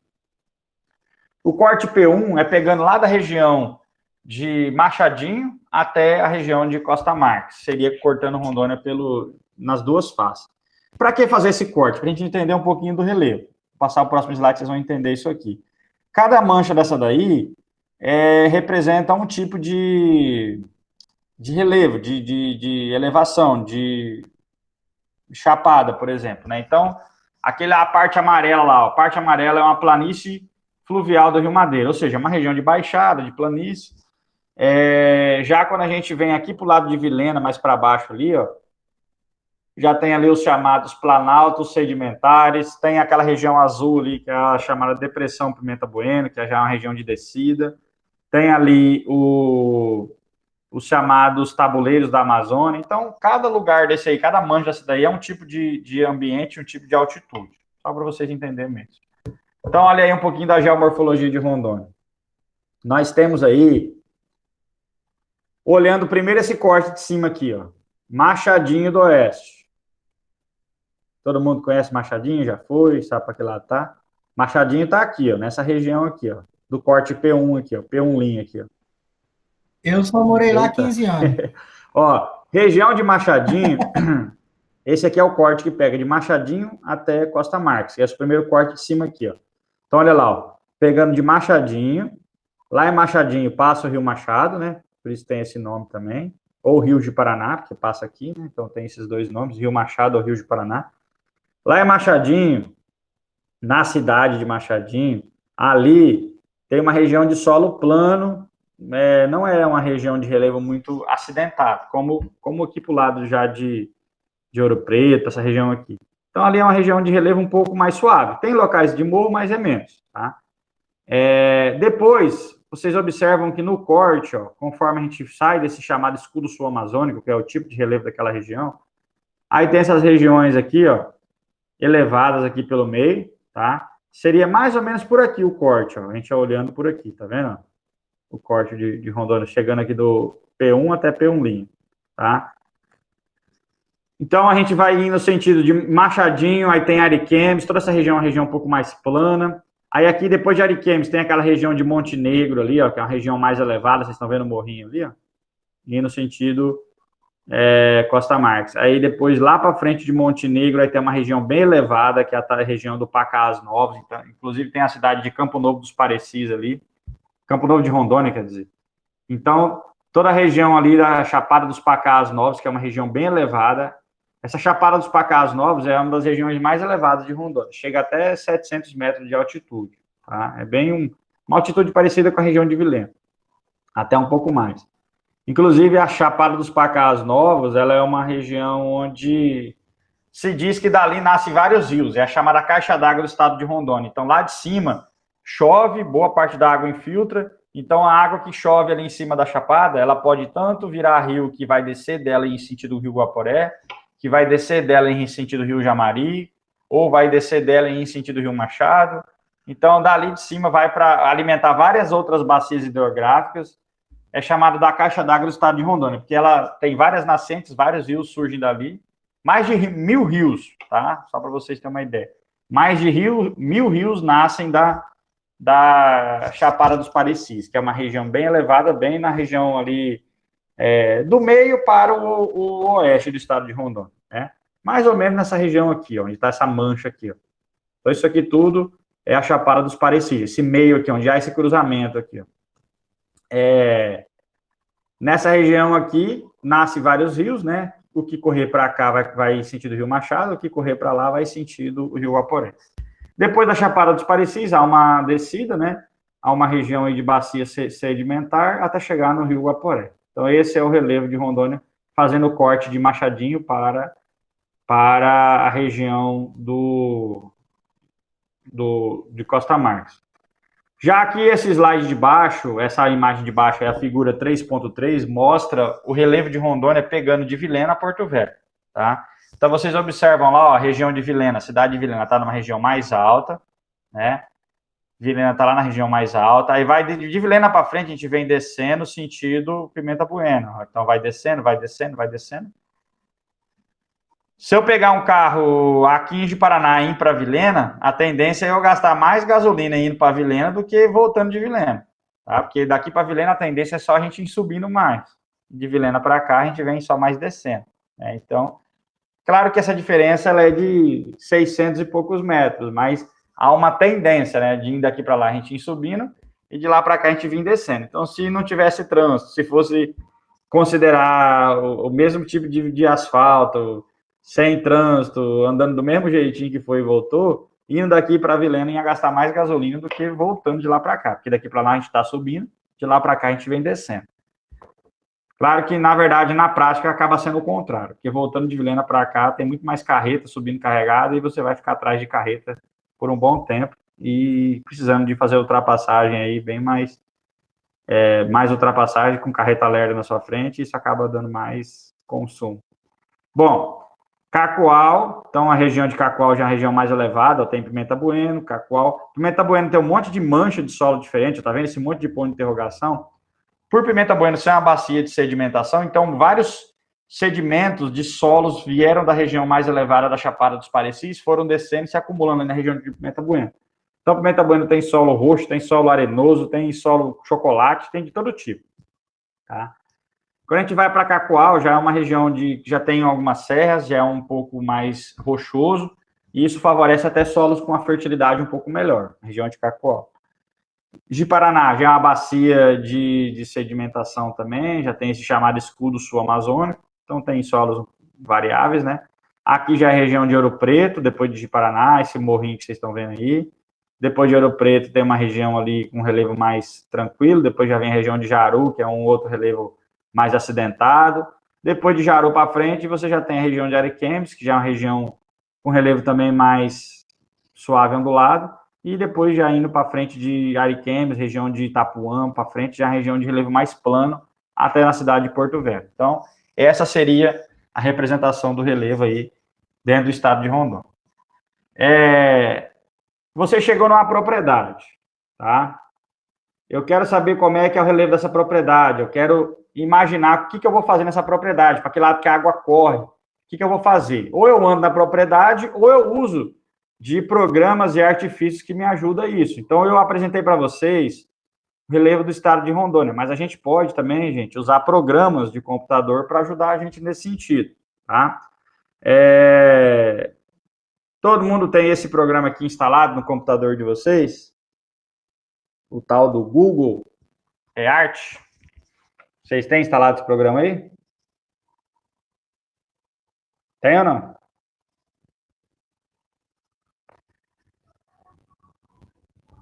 O corte P1 é pegando lá da região de Machadinho até a região de Costa Marques. Seria cortando Rondônia nas duas faces. Para que fazer esse corte? Para a gente entender um pouquinho do relevo. Vou passar o próximo slide, vocês vão entender isso aqui. Cada mancha dessa daí representa um tipo de relevo, de elevação, de chapada, por exemplo, né? Então, a parte amarela lá, a parte amarela é uma planície fluvial do Rio Madeira, ou seja, uma região de baixada, de planície. Já quando a gente vem aqui para o lado de Vilhena, mais para baixo ali, ó, já tem ali os chamados planaltos sedimentares, tem aquela região azul ali, que é a chamada Depressão Pimenta Bueno, que é já uma região de descida. Tem ali os chamados tabuleiros da Amazônia. Então, cada lugar desse aí, cada mancha dessa daí é um tipo de ambiente, um tipo de altitude. Só para vocês entenderem mesmo. Então, olha aí um pouquinho da geomorfologia de Rondônia. Nós temos aí, olhando primeiro esse corte de cima aqui, ó, Machadinho do Oeste. Todo mundo conhece Machadinho? Já foi? Sabe para que lado tá? Machadinho está aqui, ó, nessa região aqui, ó, do corte P1 aqui, ó, P1 linha aqui, ó. Eu só morei lá 15 anos. Ó, região de Machadinho, esse aqui é o corte que pega de Machadinho até Costa Marques, esse é o primeiro corte de cima aqui, ó. Então, olha lá, ó, pegando de Machadinho, lá em Machadinho passa o Rio Machado, né, por isso tem esse nome também, ou Rio de Paraná, porque passa aqui, né, então tem esses dois nomes, Rio Machado ou Rio de Paraná. Lá em Machadinho, na cidade de Machadinho, ali tem uma região de solo plano, não é uma região de relevo muito acidentado, como aqui para o lado já de Ouro Preto, essa região aqui. Então, ali é uma região de relevo um pouco mais suave. Tem locais de morro, mas é menos. Tá? Depois, vocês observam que no corte, ó, conforme a gente sai desse chamado escudo sul-amazônico, que é o tipo de relevo daquela região, aí tem essas regiões aqui, ó, elevadas aqui pelo meio, tá? Seria mais ou menos por aqui o corte, ó, a gente olhando por aqui, tá vendo? O corte de Rondônia, chegando aqui do P1 até P1', tá? Então, a gente vai indo no sentido de Machadinho, aí tem Ariquemes, toda essa região é uma região um pouco mais plana. Aí aqui, depois de Ariquemes, tem aquela região de Monte Negro ali, ó, que é uma região mais elevada, vocês estão vendo o morrinho ali, ó, e no sentido Costa Marques. Aí depois, lá para frente de Monte Negro, aí tem uma região bem elevada, que é a região do Pacás Novos, então, inclusive tem a cidade de Campo Novo dos Parecis ali, Campo Novo de Rondônia, quer dizer. Então, toda a região ali da Chapada dos Pacás Novos, que é uma região bem elevada, essa Chapada dos Pacás Novos é uma das regiões mais elevadas de Rondônia, chega até 700 metros de altitude, tá? É bem uma altitude parecida com a região de Vilhena, até um pouco mais. Inclusive, a Chapada dos Pacás Novos, ela é uma região onde se diz que dali nascem vários rios, é a chamada caixa d'água do estado de Rondônia. Então, lá de cima, chove, boa parte da água infiltra, então a água que chove ali em cima da chapada, ela pode tanto virar rio que vai descer dela em sentido Rio Guaporé, que vai descer dela em sentido Rio Jamari, ou vai descer dela em sentido Rio Machado. Então, dali de cima vai para alimentar várias outras bacias hidrográficas, é chamada da caixa d'água do estado de Rondônia, porque ela tem várias nascentes, vários rios surgem dali, mais de 1.000 rios, tá? Só para vocês terem uma ideia. Mais de 1.000 rios nascem da Chapada dos Parecis, que é uma região bem elevada, bem na região ali do meio para o oeste do estado de Rondônia, né? Mais ou menos nessa região aqui, ó, onde está essa mancha aqui, ó. Então, isso aqui tudo é a Chapada dos Parecis, esse meio aqui, onde há esse cruzamento aqui, ó. Nessa região aqui, nasce vários rios, né? O que correr para cá vai em sentido Rio Machado, o que correr para lá vai em sentido o Rio Guaporé. Depois da Chapada dos Parecis, há uma descida, né? Há uma região aí de bacia sedimentar até chegar no Rio Guaporé. Então, esse é o relevo de Rondônia, fazendo o corte de Machadinho para a região de Costa Marques. Já aqui esse slide de baixo, essa imagem de baixo é a figura 3.3, mostra o relevo de Rondônia pegando de Vilhena a Porto Velho, tá? Então vocês observam lá, ó, a região de Vilhena, a cidade de Vilhena está numa região mais alta, né? Vilhena está lá na região mais alta, aí vai de Vilhena para frente, a gente vem descendo sentido Pimenta Bueno. Então vai descendo, vai descendo, vai descendo. Se eu pegar um carro aqui em Paraná e ir para Vilhena, a tendência é eu gastar mais gasolina indo para Vilhena do que voltando de Vilhena, tá? Porque daqui para Vilhena a tendência é só a gente ir subindo mais. De Vilhena para cá a gente vem só mais descendo, né? Então, claro que essa diferença ela é de 600 e poucos metros, mas há uma tendência, né, de ir daqui para lá a gente ir subindo e de lá para cá a gente vir descendo. Então, se não tivesse trânsito, se fosse considerar o mesmo tipo de asfalto, sem trânsito, andando do mesmo jeitinho que foi e voltou, indo daqui para Vilhena ia gastar mais gasolina do que voltando de lá para cá, porque daqui para lá a gente está subindo, de lá para cá a gente vem descendo. Claro que, na verdade, na prática, acaba sendo o contrário, porque voltando de Vilhena para cá, tem muito mais carreta subindo carregada e você vai ficar atrás de carreta por um bom tempo e precisando de fazer ultrapassagem aí bem mais, mais ultrapassagem com carreta lerda na sua frente, e isso acaba dando mais consumo. Bom, Cacoal, então a região de Cacoal já é a região mais elevada, tem Pimenta Bueno, Cacoal. Pimenta Bueno tem um monte de mancha de solo diferente, tá vendo esse monte de ponto de interrogação? Por Pimenta Bueno ser uma bacia de sedimentação, então vários sedimentos de solos vieram da região mais elevada da Chapada dos Parecis, foram descendo e se acumulando na região de Pimenta Bueno. Então, Pimenta Bueno tem solo roxo, tem solo arenoso, tem solo chocolate, tem de todo tipo, tá? Quando a gente vai para Cacoal, já é uma região que já tem algumas serras, já é um pouco mais rochoso, e isso favorece até solos com a fertilidade um pouco melhor, região de Cacoal. Ji-Paraná já é uma bacia de sedimentação também, já tem esse chamado escudo sul-amazônico, então tem solos variáveis, né? Aqui já é a região de Ouro Preto, depois de Ji-Paraná, esse morrinho que vocês estão vendo aí. Depois de Ouro Preto tem uma região ali com um relevo mais tranquilo, depois já vem a região de Jaru, que é um outro relevo mais acidentado. Depois de Jaru para frente, você já tem a região de Ariquemes, que já é uma região com relevo também mais suave ondulado. E depois já indo para frente de Ariquemes, região de Itapuã, para frente, já é a região de relevo mais plano, até na cidade de Porto Velho. Então, essa seria a representação do relevo aí dentro do estado de Rondônia. Você chegou numa propriedade, tá? Eu quero saber como é que é o relevo dessa propriedade, eu quero imaginar o que eu vou fazer nessa propriedade, para que lado que a água corre, o que eu vou fazer? Ou eu ando na propriedade, ou eu uso de programas e artifícios que me ajudam a isso. Então, eu apresentei para vocês o relevo do estado de Rondônia, mas a gente pode também, gente, usar programas de computador para ajudar a gente nesse sentido, tá? Todo mundo tem esse programa aqui instalado no computador de vocês? O tal do Google Earth. Vocês têm instalado esse programa aí? Tem ou não?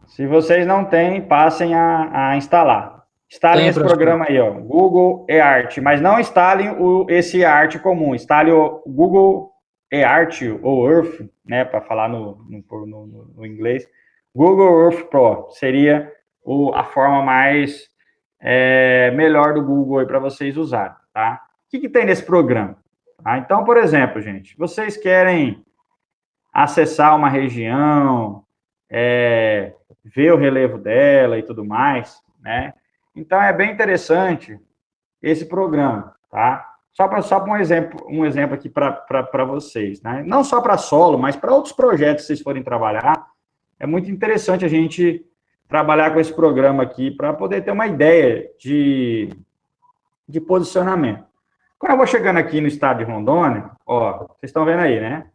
Se vocês não têm, passem a instalar. Instalem esse programa aí, ó, Google Earth, mas não instalem esse Earth comum, instale o Google Earth ou Earth, né, para falar no inglês. Google Earth Pro seria a forma mais melhor do Google para vocês usarem, tá? O que tem nesse programa? Tá? Então, por exemplo, gente, vocês querem acessar uma região, ver o relevo dela e tudo mais, né? Então, é bem interessante esse programa, tá? Só para um exemplo aqui para vocês, né? Não só para solo, mas para outros projetos que vocês forem trabalhar, é muito interessante a gente trabalhar com esse programa aqui para poder ter uma ideia de posicionamento. Quando eu vou chegando aqui no estado de Rondônia, ó, vocês estão vendo aí, né?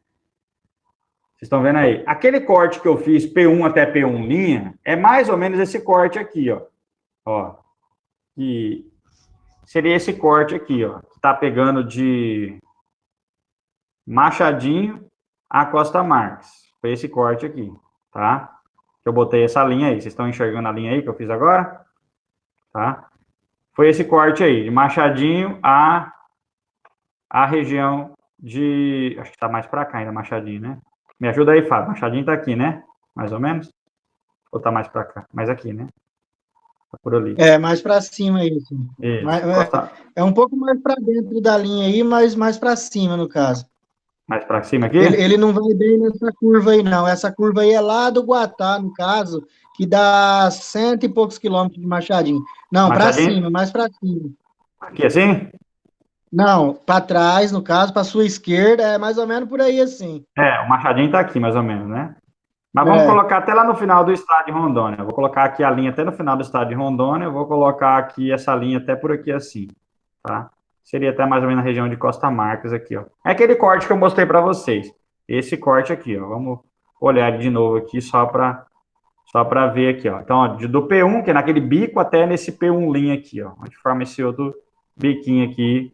Vocês estão vendo aí? Aquele corte que eu fiz, P1 até P1 linha, é mais ou menos esse corte aqui, ó. Ó. Que seria esse corte aqui, ó. Que tá pegando de Machadinho a Costa Marques. Foi esse corte aqui, tá? Eu botei essa linha aí, vocês estão enxergando a linha aí que eu fiz agora? Tá? Foi esse corte aí, de Machadinho a região de... Acho que tá mais para cá ainda, Machadinho, né? Me ajuda aí, Fábio. Machadinho tá aqui, né? Mais ou menos? Ou tá mais para cá? Mais aqui, né? Tá por ali. É, mais para cima isso. Isso. É um pouco mais para dentro da linha aí, mas mais para cima, no caso. Mais para cima aqui? Ele não vai bem nessa curva aí, não. Essa curva aí é lá do Guatá, no caso, que dá 100 e poucos quilômetros de Machadinho. Não, para cima, mais para cima. Aqui assim? Não, para trás, no caso, para sua esquerda, é mais ou menos por aí assim. O Machadinho tá aqui, mais ou menos, né? Mas vamos colocar até lá no final do estado de Rondônia. Eu vou colocar aqui a linha até no final do estado de Rondônia. Eu vou colocar aqui essa linha até por aqui assim, tá? Seria até mais ou menos na região de Costa Marques aqui, ó. É aquele corte que eu mostrei para vocês. Esse corte aqui, ó. Vamos olhar de novo aqui só para ver aqui, ó. Então, ó, do P1, que é naquele bico, até nesse P1 linha aqui, ó. Onde forma esse outro biquinho aqui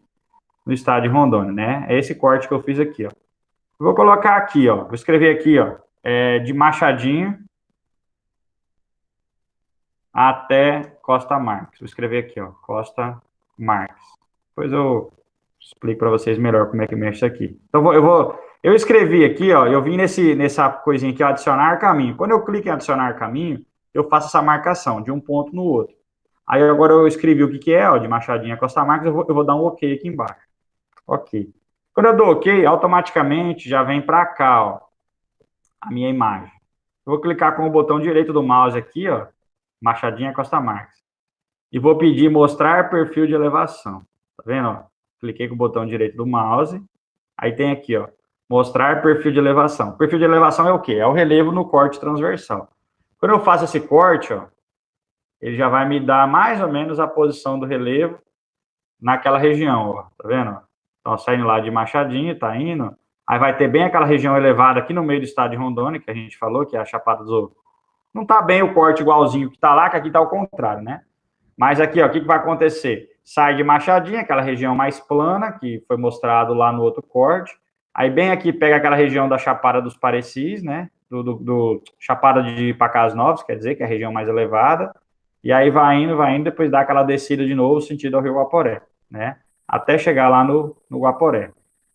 no estado de Rondônia, né? É esse corte que eu fiz aqui, ó. Vou colocar aqui, ó. Vou escrever aqui, ó. De Machadinho até Costa Marques. Vou escrever aqui, ó. Costa Marques. Depois eu explico para vocês melhor como é que mexe isso aqui. Então, eu escrevi aqui, ó. Eu vim nessa coisinha aqui, ó, adicionar caminho. Quando eu clico em adicionar caminho, eu faço essa marcação de um ponto no outro. Aí agora eu escrevi o que é, ó, de Machadinho a Costa Marques. Eu vou dar um OK aqui embaixo. OK. Quando eu dou OK, automaticamente já vem para cá, ó, a minha imagem. Eu vou clicar com o botão direito do mouse aqui, ó, Machadinho Costa Marques. E vou pedir mostrar perfil de elevação. Tá vendo, ó? Cliquei com o botão direito do mouse. Aí tem aqui, ó, mostrar perfil de elevação. Perfil de elevação é o quê? É o relevo no corte transversal. Quando eu faço esse corte, ó, ele já vai me dar mais ou menos a posição do relevo naquela região, ó. Tá vendo? Então, saindo lá de Machadinho, tá indo. Aí vai ter bem aquela região elevada aqui no meio do estado de Rondônia, que a gente falou, que é a Chapada dos Outros. Não tá bem o corte igualzinho que tá lá, que aqui tá ao contrário, né? Mas aqui, ó, o que vai acontecer? Sai de Machadinho, aquela região mais plana, que foi mostrado lá no outro corte. Aí bem aqui pega aquela região da Chapada dos Parecis, né? Do Chapada de Pacás Novos, quer dizer, que é a região mais elevada. E aí vai indo, depois dá aquela descida de novo, sentido ao Rio Guaporé, né? Até chegar lá no Guaporé.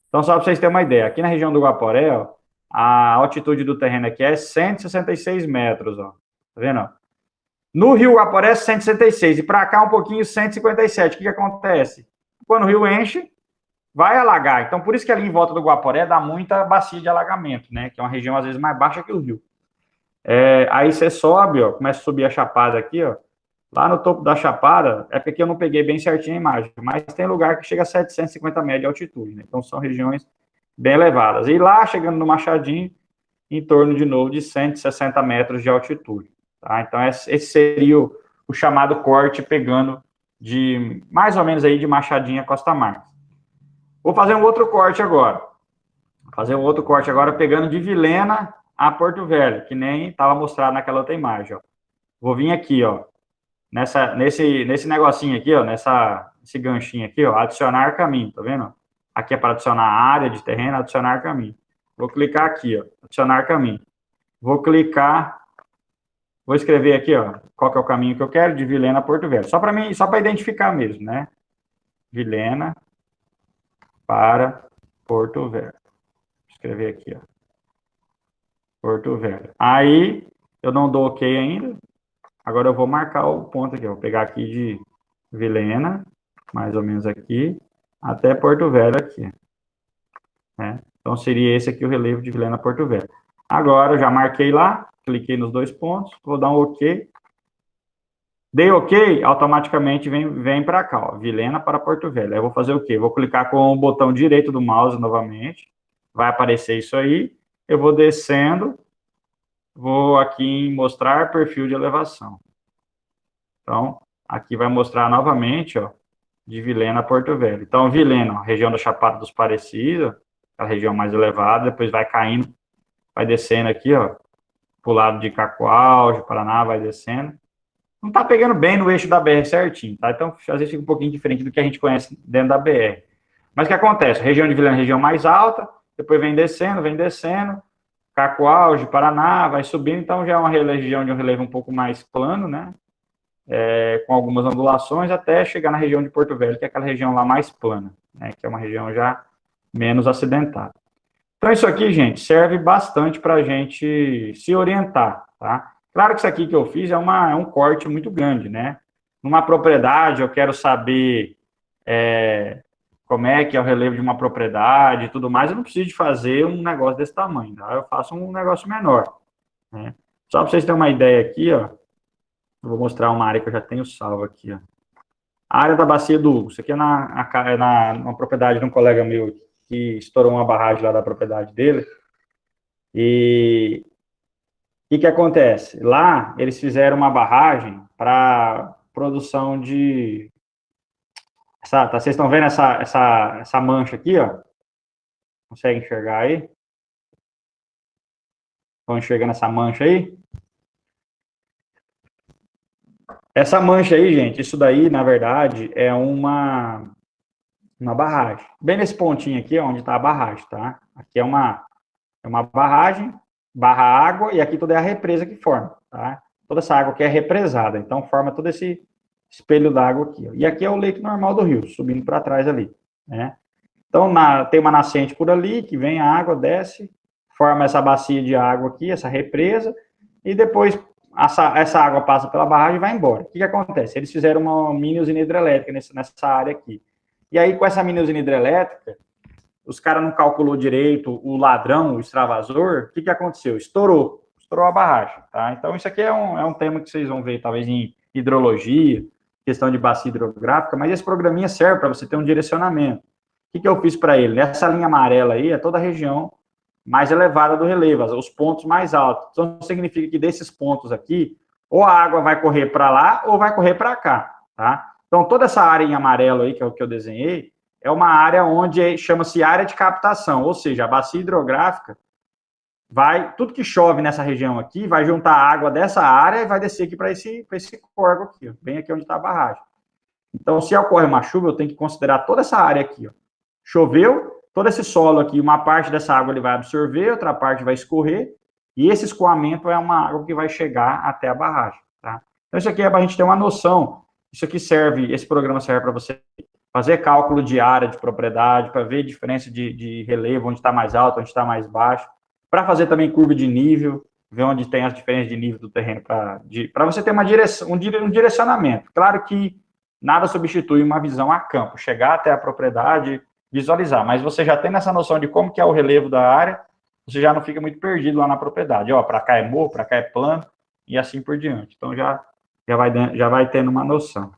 Então, só para vocês terem uma ideia, aqui na região do Guaporé, ó, a altitude do terreno aqui é 166 metros, ó. Tá vendo? No Rio Guaporé é 166, e para cá um pouquinho 157. O que acontece? Quando o rio enche, vai alagar. Então, por isso que ali em volta do Guaporé dá muita bacia de alagamento, né? Que é uma região, às vezes, mais baixa que o rio. Aí você sobe, ó, começa a subir a chapada aqui, ó. Lá no topo da chapada, é porque eu não peguei bem certinho a imagem, mas tem lugar que chega a 750 metros de altitude, né? Então, são regiões bem elevadas. E lá, chegando no Machadinho, em torno, de novo, de 160 metros de altitude. Tá? Então, esse seria o chamado corte, pegando de, mais ou menos, aí de Machadinho a Costa Marques. Vou fazer um outro corte agora. Vou fazer um outro corte agora, pegando de Vilhena a Porto Velho, que nem estava mostrado naquela outra imagem, ó. Vou vir aqui, ó, nesse negocinho aqui, ó, esse ganchinho aqui, ó, adicionar caminho, tá vendo? Aqui é para adicionar área de terreno, adicionar caminho. Vou clicar aqui, ó, adicionar caminho. Vou escrever aqui, ó, qual que é o caminho que eu quero, de Vilhena a Porto Velho. Só para identificar mesmo, né? Vilhena para Porto Velho. Vou escrever aqui, ó. Porto Velho. Aí, eu não dou OK ainda. Agora eu vou marcar o ponto aqui, ó. Vou pegar aqui de Vilhena, mais ou menos aqui, até Porto Velho aqui. Né? Então, seria esse aqui o relevo de Vilhena a Porto Velho. Agora, eu já marquei lá, cliquei nos dois pontos, vou dar um OK. Dei OK, automaticamente vem para cá, ó, Vilhena para Porto Velho. Aí eu vou fazer o quê? Vou clicar com o botão direito do mouse novamente, vai aparecer isso aí, eu vou descendo, vou aqui em mostrar perfil de elevação. Então, aqui vai mostrar novamente, ó, de Vilhena a Porto Velho. Então, Vilhena, ó, região da Chapada dos Parecis, a região mais elevada, depois vai caindo, vai descendo aqui, ó, pro lado de Cacoal, de Paraná, vai descendo. Não tá pegando bem no eixo da BR certinho, tá? Então, às vezes fica um pouquinho diferente do que a gente conhece dentro da BR. Mas o que acontece? A região de Vilhena é a região mais alta, depois vem descendo, Cacoal, Paraná, vai subindo, então já é uma região de um relevo um pouco mais plano, né? Com algumas ondulações, até chegar na região de Porto Velho, que é aquela região lá mais plana, né? Que é uma região já menos acidentada. Então, isso aqui, gente, serve bastante para a gente se orientar, tá? Claro que isso aqui que eu fiz é um corte muito grande, né? Numa propriedade, eu quero saber como é que é o relevo de uma propriedade e tudo mais, eu não preciso de fazer um negócio desse tamanho, tá? Eu faço um negócio menor, né? Só para vocês terem uma ideia aqui, ó, eu vou mostrar uma área que eu já tenho salvo aqui, ó. A área da Bacia do Hugo, isso aqui é numa propriedade de um colega meu que estourou uma barragem lá da propriedade dele. E o que acontece? Lá, eles fizeram uma barragem para produção de... vocês estão vendo essa mancha aqui, ó? Consegue enxergar aí? Estão enxergando essa mancha aí? Essa mancha aí, gente, isso daí, na verdade, é uma barragem. Bem nesse pontinho aqui, onde está a barragem, tá? Aqui é uma barragem, barra água, e aqui toda é a represa que forma, tá? Toda essa água aqui é represada, então forma todo esse espelho d'água aqui. Ó. E aqui é o leito normal do rio, subindo para trás ali, né? Então, tem uma nascente por ali, que vem a água, desce, forma essa bacia de água aqui, essa represa, e depois essa água passa pela barragem e vai embora. O que acontece? Eles fizeram uma mini usina hidrelétrica nessa área aqui. E aí, com essa mini usina hidrelétrica, os caras não calculou direito o ladrão, o extravasor, o que aconteceu? Estourou a barragem, tá? Então, isso aqui é um tema que vocês vão ver, talvez, em hidrologia, questão de bacia hidrográfica, mas esse programinha serve para você ter um direcionamento. O que eu fiz para ele? Essa linha amarela aí é toda a região mais elevada do relevo, os pontos mais altos. Então, significa que desses pontos aqui, ou a água vai correr para lá, ou vai correr para cá, tá? Então, toda essa área em amarelo aí, que é o que eu desenhei, é uma área onde chama-se área de captação, ou seja, a bacia hidrográfica tudo que chove nessa região aqui, vai juntar a água dessa área e vai descer aqui para esse córrego aqui, ó, bem aqui onde está a barragem. Então, se ocorre uma chuva, eu tenho que considerar toda essa área aqui, ó. Choveu, todo esse solo aqui, uma parte dessa água ele vai absorver, outra parte vai escorrer, e esse escoamento é uma água que vai chegar até a barragem, tá? Então, isso aqui é para a gente ter uma noção. Isso aqui esse programa serve para você fazer cálculo de área de propriedade, para ver diferença de relevo, onde está mais alto, onde está mais baixo, para fazer também curva de nível, ver onde tem as diferenças de nível do terreno, para você ter um direcionamento. Claro que nada substitui uma visão a campo, chegar até a propriedade, visualizar, mas você já tem essa noção de como que é o relevo da área, você já não fica muito perdido lá na propriedade. Ó, para cá é morro, para cá é plano, e assim por diante. Então, já vai tendo uma noção.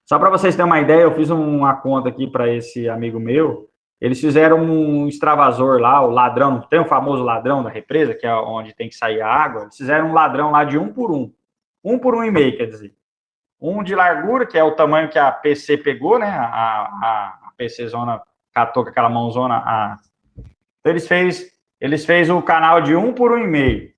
Só para vocês terem uma ideia, eu fiz uma conta aqui para esse amigo meu. Eles fizeram um extravasor lá, o ladrão, tem o famoso ladrão da represa, que é onde tem que sair a água. Eles fizeram um ladrão lá de 1 por 1. 1 por 1,5, quer dizer. Um de largura, que é o tamanho que a PC pegou, né? A PC zona catou com aquela mãozona. Então, eles fez o canal de 1 por 1,5.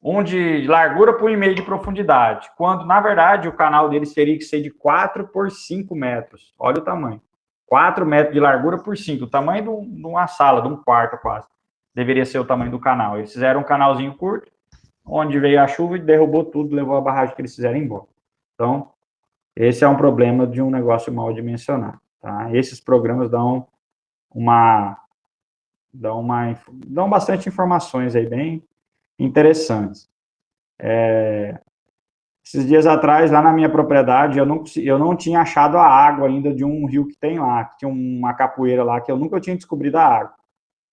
Um de largura por 1,5 de profundidade, quando, na verdade, o canal deles teria que ser de 4 por 5 metros. Olha o tamanho. 4 metros de largura por 5, o tamanho de uma sala, de um quarto quase. Deveria ser o tamanho do canal. Eles fizeram um canalzinho curto, onde veio a chuva e derrubou tudo, levou a barragem que eles fizeram embora. Então, esse é um problema de um negócio mal dimensionado. Tá? Esses programas dão bastante informações aí, bem interessantes. Esses dias atrás, lá na minha propriedade, eu não tinha achado a água ainda de um rio que tem lá, que tinha uma capoeira lá, que eu nunca tinha descobrido a água.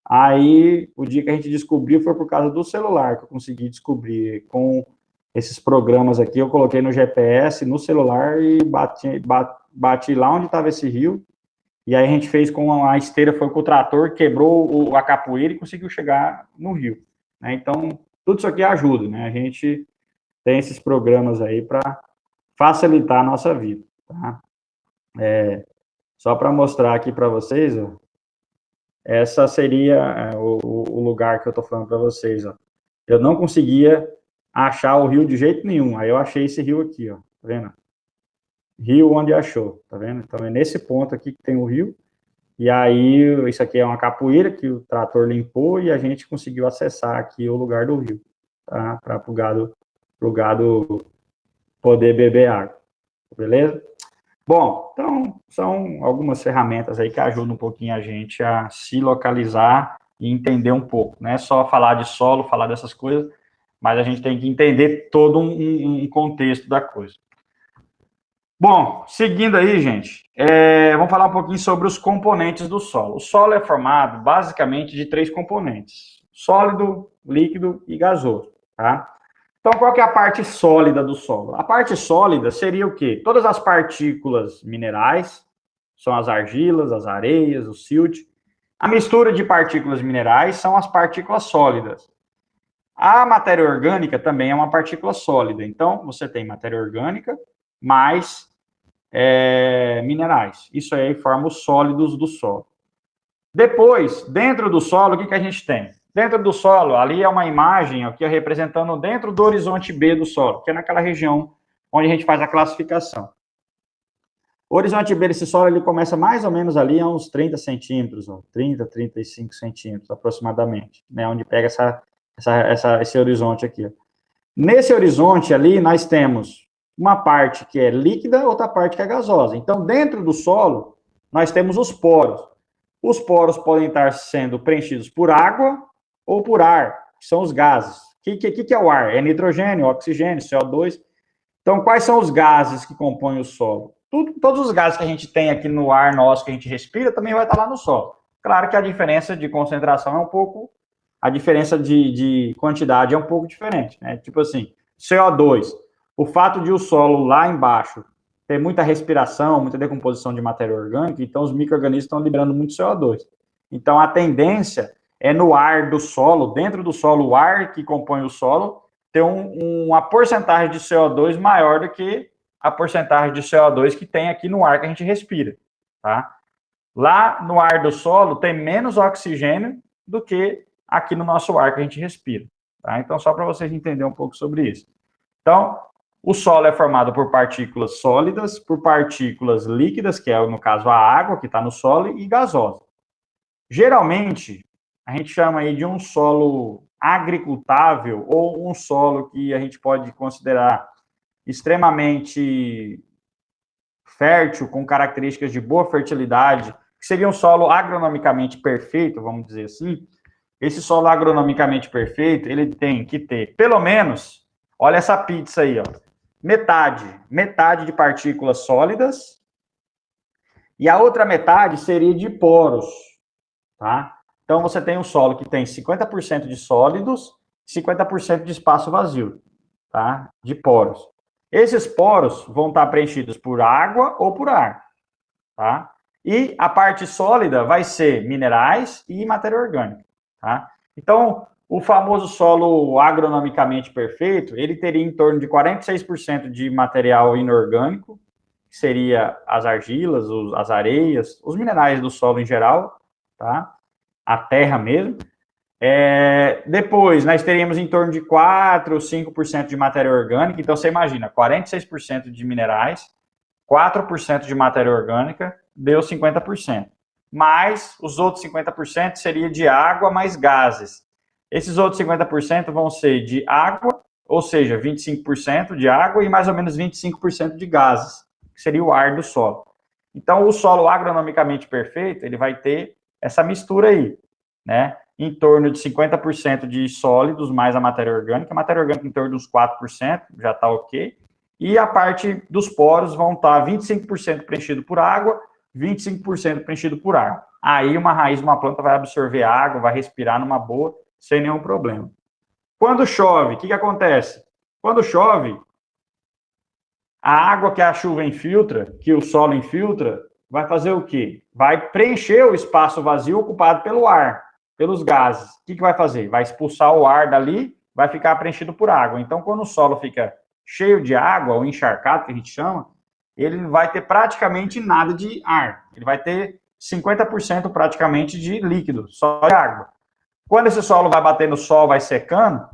Aí, o dia que a gente descobriu foi por causa do celular, que eu consegui descobrir com esses programas aqui. Eu coloquei no GPS, no celular, e bati lá onde estava esse rio, e aí a gente fez com a esteira, foi com o trator, quebrou a capoeira e conseguiu chegar no rio. Né? Então, tudo isso aqui ajuda, né? A gente tem esses programas aí para facilitar a nossa vida, tá? Só para mostrar aqui para vocês, ó, essa seria o lugar que eu estou falando para vocês, ó. Eu não conseguia achar o rio de jeito nenhum, aí eu achei esse rio aqui, ó, tá vendo? Rio onde achou, tá vendo? Então, é nesse ponto aqui que tem o rio, E aí, isso aqui é uma capoeira que o trator limpou e a gente conseguiu acessar aqui o lugar do rio, tá? Para o gado poder beber água, beleza? Bom, então, são algumas ferramentas aí que ajudam um pouquinho a gente a se localizar e entender um pouco, não é só falar de solo, falar dessas coisas, mas a gente tem que entender todo um contexto da coisa. Bom, seguindo aí, gente, vamos falar um pouquinho sobre os componentes do solo. O solo é formado basicamente de 3 componentes: sólido, líquido e gasoso, tá? Então, qual que é a parte sólida do solo? A parte sólida seria o quê? Todas as partículas minerais, são as argilas, as areias, o silt. A mistura de partículas minerais são as partículas sólidas. A matéria orgânica também é uma partícula sólida. Então, você tem matéria orgânica mais minerais. Isso aí forma os sólidos do solo. Depois, dentro do solo, o que a gente tem? Dentro do solo, ali é uma imagem aqui representando dentro do horizonte B do solo, que é naquela região onde a gente faz a classificação. O horizonte B desse solo, ele começa mais ou menos ali a uns 30 centímetros, 30, 35 centímetros aproximadamente, né, onde pega esse horizonte aqui. Nesse horizonte ali, nós temos uma parte que é líquida, outra parte que é gasosa. Então, dentro do solo, nós temos os poros. Os poros podem estar sendo preenchidos por água ou por ar, que são os gases. O que é o ar? É nitrogênio, oxigênio, CO2. Então, quais são os gases que compõem o solo? Todos os gases que a gente tem aqui no ar nosso, que a gente respira, também vai estar lá no solo. Claro que a diferença de concentração é um pouco... A diferença de quantidade é um pouco diferente, né? Tipo assim, CO2. O fato de o solo lá embaixo ter muita respiração, muita decomposição de matéria orgânica, então os micro-organismos estão liberando muito CO2. Então, a tendência é no ar do solo, dentro do solo, o ar que compõe o solo, ter uma porcentagem de CO2 maior do que a porcentagem de CO2 que tem aqui no ar que a gente respira, tá? Lá no ar do solo tem menos oxigênio do que aqui no nosso ar que a gente respira, tá? Então, só para vocês entenderem um pouco sobre isso. Então, o solo é formado por partículas sólidas, por partículas líquidas, que é, no caso, a água que está no solo, e gasosa. Geralmente, a gente chama aí de um solo agricultável ou um solo que a gente pode considerar extremamente fértil, com características de boa fertilidade, que seria um solo agronomicamente perfeito, vamos dizer assim. Esse solo agronomicamente perfeito, ele tem que ter, pelo menos, olha essa pizza aí, ó, metade de partículas sólidas, e a outra metade seria de poros, tá? Então, você tem um solo que tem 50% de sólidos, 50% de espaço vazio, tá? De poros. Esses poros vão estar preenchidos por água ou por ar, tá? E a parte sólida vai ser minerais e matéria orgânica, tá? Então, o famoso solo agronomicamente perfeito, ele teria em torno de 46% de material inorgânico, que seria as argilas, as areias, os minerais do solo em geral, tá? A terra mesmo. Depois, nós teríamos em torno de 4 ou 5% de matéria orgânica. Então, você imagina, 46% de minerais, 4% de matéria orgânica, deu 50%. Mais os outros 50% seria de água mais gases. Esses outros 50% vão ser de água, ou seja, 25% de água e mais ou menos 25% de gases, que seria o ar do solo. Então, o solo agronomicamente perfeito, ele vai ter essa mistura aí, né? Em torno de 50% de sólidos mais a matéria orgânica em torno de uns 4%, já está ok. E a parte dos poros vão estar 25% preenchido por água, 25% preenchido por ar. Aí uma raiz de uma planta vai absorver água, vai respirar numa boa, sem nenhum problema. Quando chove, o que acontece? Quando chove, a água que a chuva infiltra, que o solo infiltra, vai fazer o quê? Vai preencher o espaço vazio ocupado pelo ar, pelos gases. O que vai fazer? Vai expulsar o ar dali, vai ficar preenchido por água. Então, quando o solo fica cheio de água, ou encharcado, que a gente chama, ele não vai ter praticamente nada de ar. Ele vai ter 50% praticamente de líquido, só de água. Quando esse solo vai bater no sol, vai secando,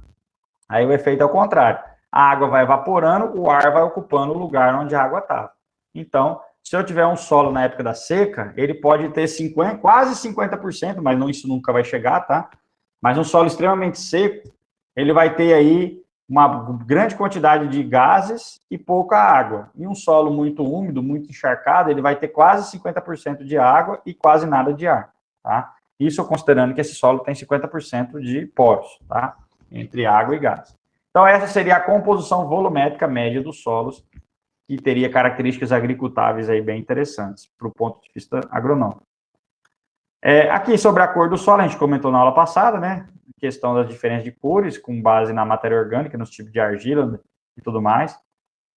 aí o efeito é o contrário. A água vai evaporando, o ar vai ocupando o lugar onde a água estava. Então, se eu tiver um solo na época da seca, ele pode ter 50, quase 50%, mas não, isso nunca vai chegar, tá? Mas um solo extremamente seco, ele vai ter aí uma grande quantidade de gases e pouca água. E um solo muito úmido, muito encharcado, ele vai ter quase 50% de água e quase nada de ar, tá? Isso considerando que esse solo tem 50% de poros, tá? Entre água e gás. Então, essa seria a composição volumétrica média dos solos, que teria características agricultáveis aí bem interessantes, para o ponto de vista agronômico. Aqui, sobre a cor do solo, a gente comentou na aula passada, né? A questão das diferenças de cores, com base na matéria orgânica, nos tipos de argila e tudo mais.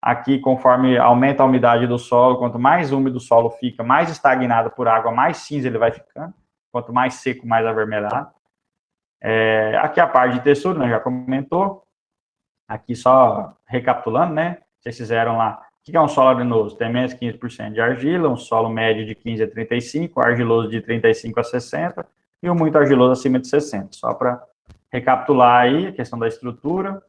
Aqui, conforme aumenta a umidade do solo, quanto mais úmido o solo fica, mais estagnado por água, mais cinza ele vai ficando. Quanto mais seco, mais avermelhado. Aqui a parte de textura, né, já comentou. Aqui só recapitulando, né? Vocês fizeram lá. O que é um solo arenoso? Tem menos de 15% de argila, um solo médio de 15 a 35, argiloso de 35 a 60 e o muito argiloso acima de 60. Só para recapitular aí a questão da estrutura,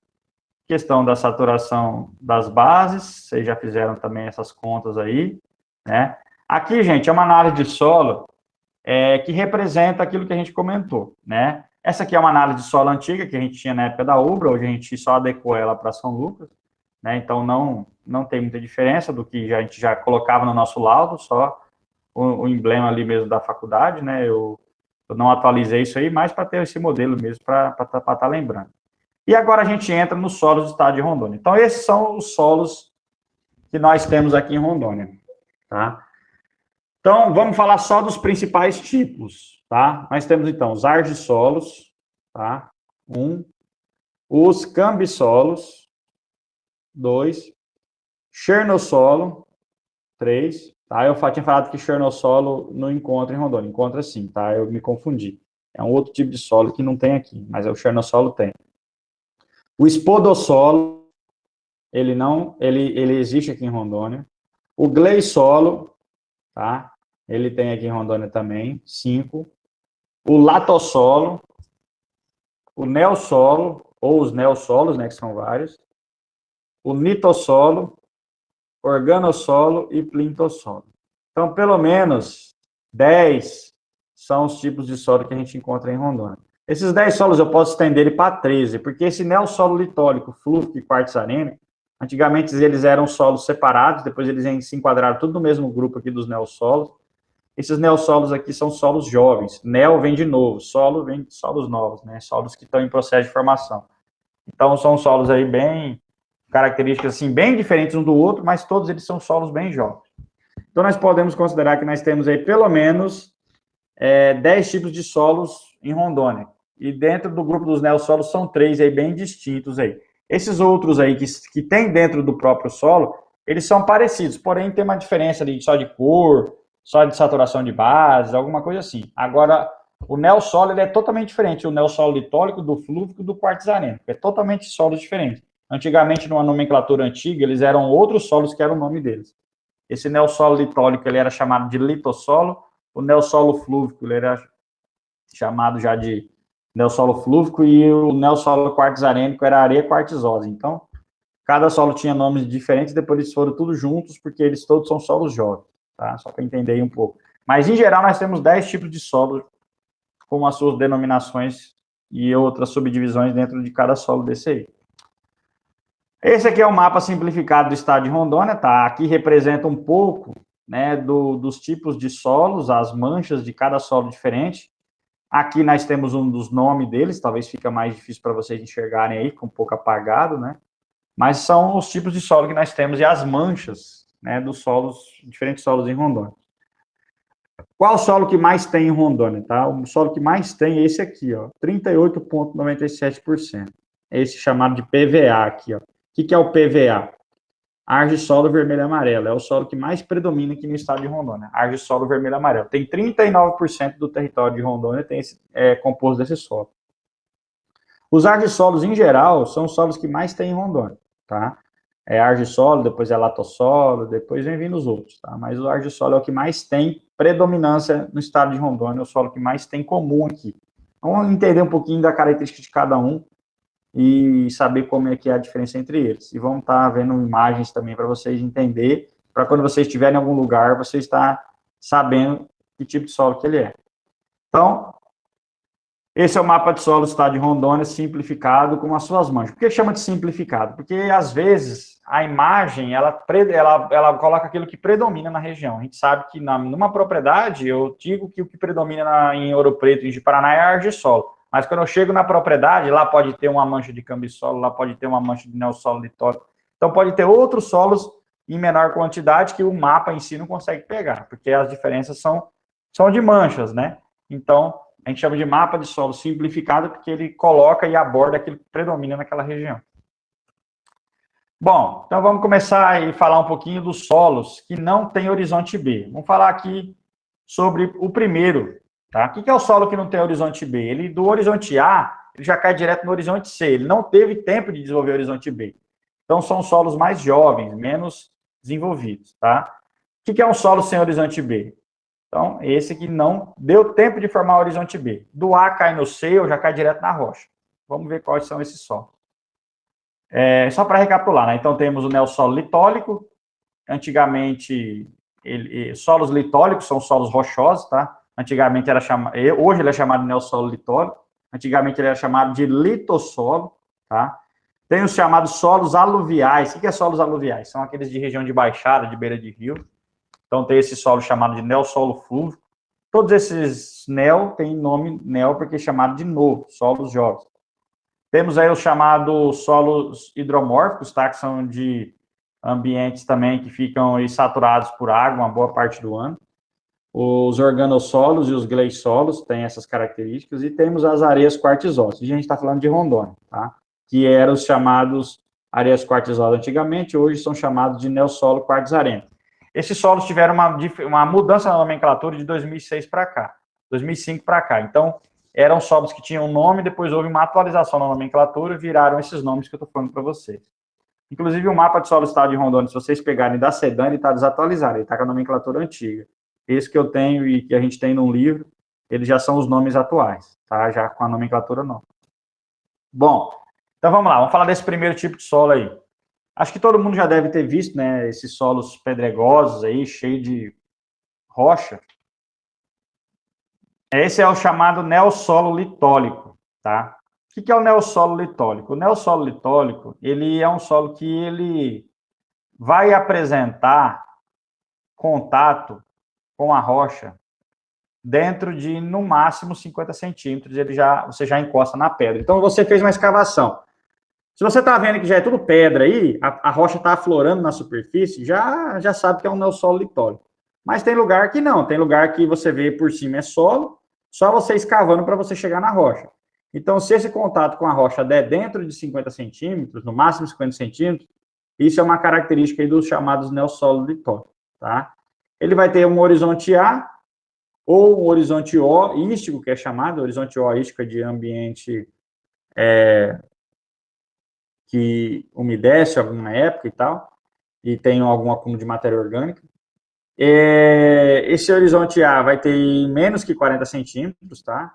questão da saturação das bases, vocês já fizeram também essas contas aí, né? Aqui, gente, é uma análise de solo que representa aquilo que a gente comentou, né? Essa aqui é uma análise de solo antiga que a gente tinha na época da UBRA, hoje a gente só adequou ela para São Lucas, né? Então não tem muita diferença do que a gente já colocava no nosso laudo, só o emblema ali mesmo da faculdade, né? Eu não atualizei isso aí, mas para ter esse modelo mesmo, para estar lembrando. E agora a gente entra nos solos do estado de Rondônia. Então, esses são os solos que nós temos aqui em Rondônia, tá? Então, vamos falar só dos principais tipos, tá? Nós temos, então, os argissolos, tá? 1. Os cambissolos, 2. Chernossolo, 3. Tá? Eu tinha falado que chernossolo não encontra em Rondônia. Encontra sim, tá? Eu me confundi. É um outro tipo de solo que não tem aqui, mas o chernossolo tem. O espodossolo, ele existe aqui em Rondônia. O gleissolo, tá? Ele tem aqui em Rondônia também, 5. O latossolo, o neossolo, ou os neossolos, né, que são vários. O nitossolo, organossolo e plintossolo. Então, pelo menos 10 são os tipos de solo que a gente encontra em Rondônia. Esses 10 solos eu posso estender ele para 13, porque esse neossolo litólico, flúvico e quartzarênico, antigamente eles eram solos separados, depois eles se enquadraram tudo no mesmo grupo aqui dos neossolos. Esses neossolos aqui são solos jovens. Neo vem de novo, solo vem de solos novos, né? Solos que estão em processo de formação. Então, são solos aí bem, características assim, bem diferentes um do outro, mas todos eles são solos bem jovens. Então, nós podemos considerar que nós temos aí pelo menos 10 tipos de solos em Rondônia. E dentro do grupo dos neossolos são 3 aí bem distintos aí. Esses outros aí que tem dentro do próprio solo, eles são parecidos, porém tem uma diferença ali só de cor, só de saturação de bases, alguma coisa assim. Agora, o neossolo ele é totalmente diferente, o neossolo litólico, do flúvico e do quartzarênico. É totalmente solos diferentes. Antigamente, numa nomenclatura antiga, eles eram outros solos que era o nome deles. Esse neossolo litólico ele era chamado de litossolo, o neossolo flúvico ele era chamado já de neossolo flúvico e o neossolo quartzarênico era areia quartzosa. Então, cada solo tinha nomes diferentes, depois eles foram tudo juntos, porque eles todos são solos jovens, tá? Só para entender aí um pouco. Mas, em geral, nós temos 10 tipos de solos com as suas denominações e outras subdivisões dentro de cada solo desse aí. Esse aqui é o mapa simplificado do estado de Rondônia, tá? Aqui representa um pouco, né, dos tipos de solos, as manchas de cada solo diferente. Aqui nós temos um dos nomes deles, talvez fica mais difícil para vocês enxergarem aí, com um pouco apagado, né? Mas são os tipos de solo que nós temos e as manchas, né, dos solos, diferentes solos em Rondônia. Qual o solo que mais tem em Rondônia, tá? O solo que mais tem é esse aqui, ó, 38,97%. Esse chamado de PVA aqui, ó. O que é o PVA? Argissolo vermelho e amarelo. É o solo que mais predomina aqui no estado de Rondônia. Argissolo vermelho e amarelo. Tem 39% do território de Rondônia tem composto desse solo. Os argissolos, em geral, são os solos que mais tem em Rondônia, tá? É argissolo, depois é latossolo, depois vem vindo os outros, tá? Mas o argissolo é o que mais tem predominância no estado de Rondônia, é o solo que mais tem comum aqui. Vamos entender um pouquinho da característica de cada um e saber como é que é a diferença entre eles. E vamos estar vendo imagens também para vocês entenderem para quando você estiver em algum lugar, você está sabendo que tipo de solo que ele é. Então, esse é o mapa de solo do estado de Rondônia simplificado com as suas manchas. Por que chama de simplificado? Porque, às vezes, a imagem, ela coloca aquilo que predomina na região. A gente sabe que numa propriedade, eu digo que o que predomina em Ouro Preto e em Paraná é a argissolo. Mas quando eu chego na propriedade, lá pode ter uma mancha de cambissolo, lá pode ter uma mancha de neossolo litólico. Então, pode ter outros solos em menor quantidade que o mapa em si não consegue pegar, porque as diferenças são de manchas, né? Então, a gente chama de mapa de solo simplificado porque ele coloca e aborda aquilo que predomina naquela região. Bom, então vamos começar a falar um pouquinho dos solos que não tem horizonte B. Vamos falar aqui sobre o primeiro, tá? O que é o solo que não tem horizonte B? Ele, do horizonte A, ele já cai direto no horizonte C. Ele não teve tempo de desenvolver o horizonte B. Então, são solos mais jovens, menos desenvolvidos, tá? O que é um solo sem horizonte B? Então, esse que não deu tempo de formar o horizonte B. Do A cai no C ou já cai direto na rocha. Vamos ver quais são esses solos. Só para recapitular, né? Então, temos o neossolo litólico. Antigamente, solos litólicos são solos rochosos, tá? Antigamente era chamado, hoje ele é chamado de neossolo litólico. Antigamente ele era chamado de litossolo, tá? Tem os chamados solos aluviais. O que é solos aluviais? São aqueles de região de baixada, de beira de rio. Então, tem esse solo chamado de neossolo flúvio. Todos esses neo têm nome neo porque é chamado de novo, solos jovens. Temos aí os chamados solos hidromórficos, tá? Que são de ambientes também que ficam aí saturados por água uma boa parte do ano. Os organossolos e os gleissolos têm essas características. E temos as areias quartzosas. E a gente está falando de Rondônia, tá? Que eram os chamados areias quartzosas antigamente, hoje são chamados de neossolo quartzarento. Esses solos tiveram uma mudança na nomenclatura de 2006 para cá, 2005 para cá. Então, eram solos que tinham nome, depois houve uma atualização na nomenclatura e viraram esses nomes que eu estou falando para vocês. Inclusive, o mapa de solo do estado de Rondônia, se vocês pegarem da SEDAN, ele está desatualizado, ele está com a nomenclatura antiga. Esse que eu tenho e que a gente tem num livro, eles já são os nomes atuais, tá? Já com a nomenclatura nova. Bom, então vamos lá, vamos falar desse primeiro tipo de solo aí. Acho que todo mundo já deve ter visto, né, esses solos pedregosos aí, cheio de rocha. Esse é o chamado neossolo litólico, tá? O que é o neossolo litólico? O neossolo litólico, ele é um solo que ele vai apresentar contato com a rocha dentro de, no máximo, 50 centímetros, você já encosta na pedra. Então, você fez uma escavação. Se você está vendo que já é tudo pedra aí, a rocha está aflorando na superfície, já sabe que é um neossolo litólico. Mas tem lugar que não, tem lugar que você vê por cima é solo, só você escavando para você chegar na rocha. Então, se esse contato com a rocha der dentro de 50 centímetros, no máximo 50 centímetros, isso é uma característica aí dos chamados neossolo litólicos, tá? Ele vai ter um horizonte A ou um horizonte O ístico, que é chamado, horizonte O ístico é de ambiente que umedece alguma época e tal, e tem algum acúmulo de matéria orgânica. Esse horizonte A vai ter menos que 40 centímetros, tá?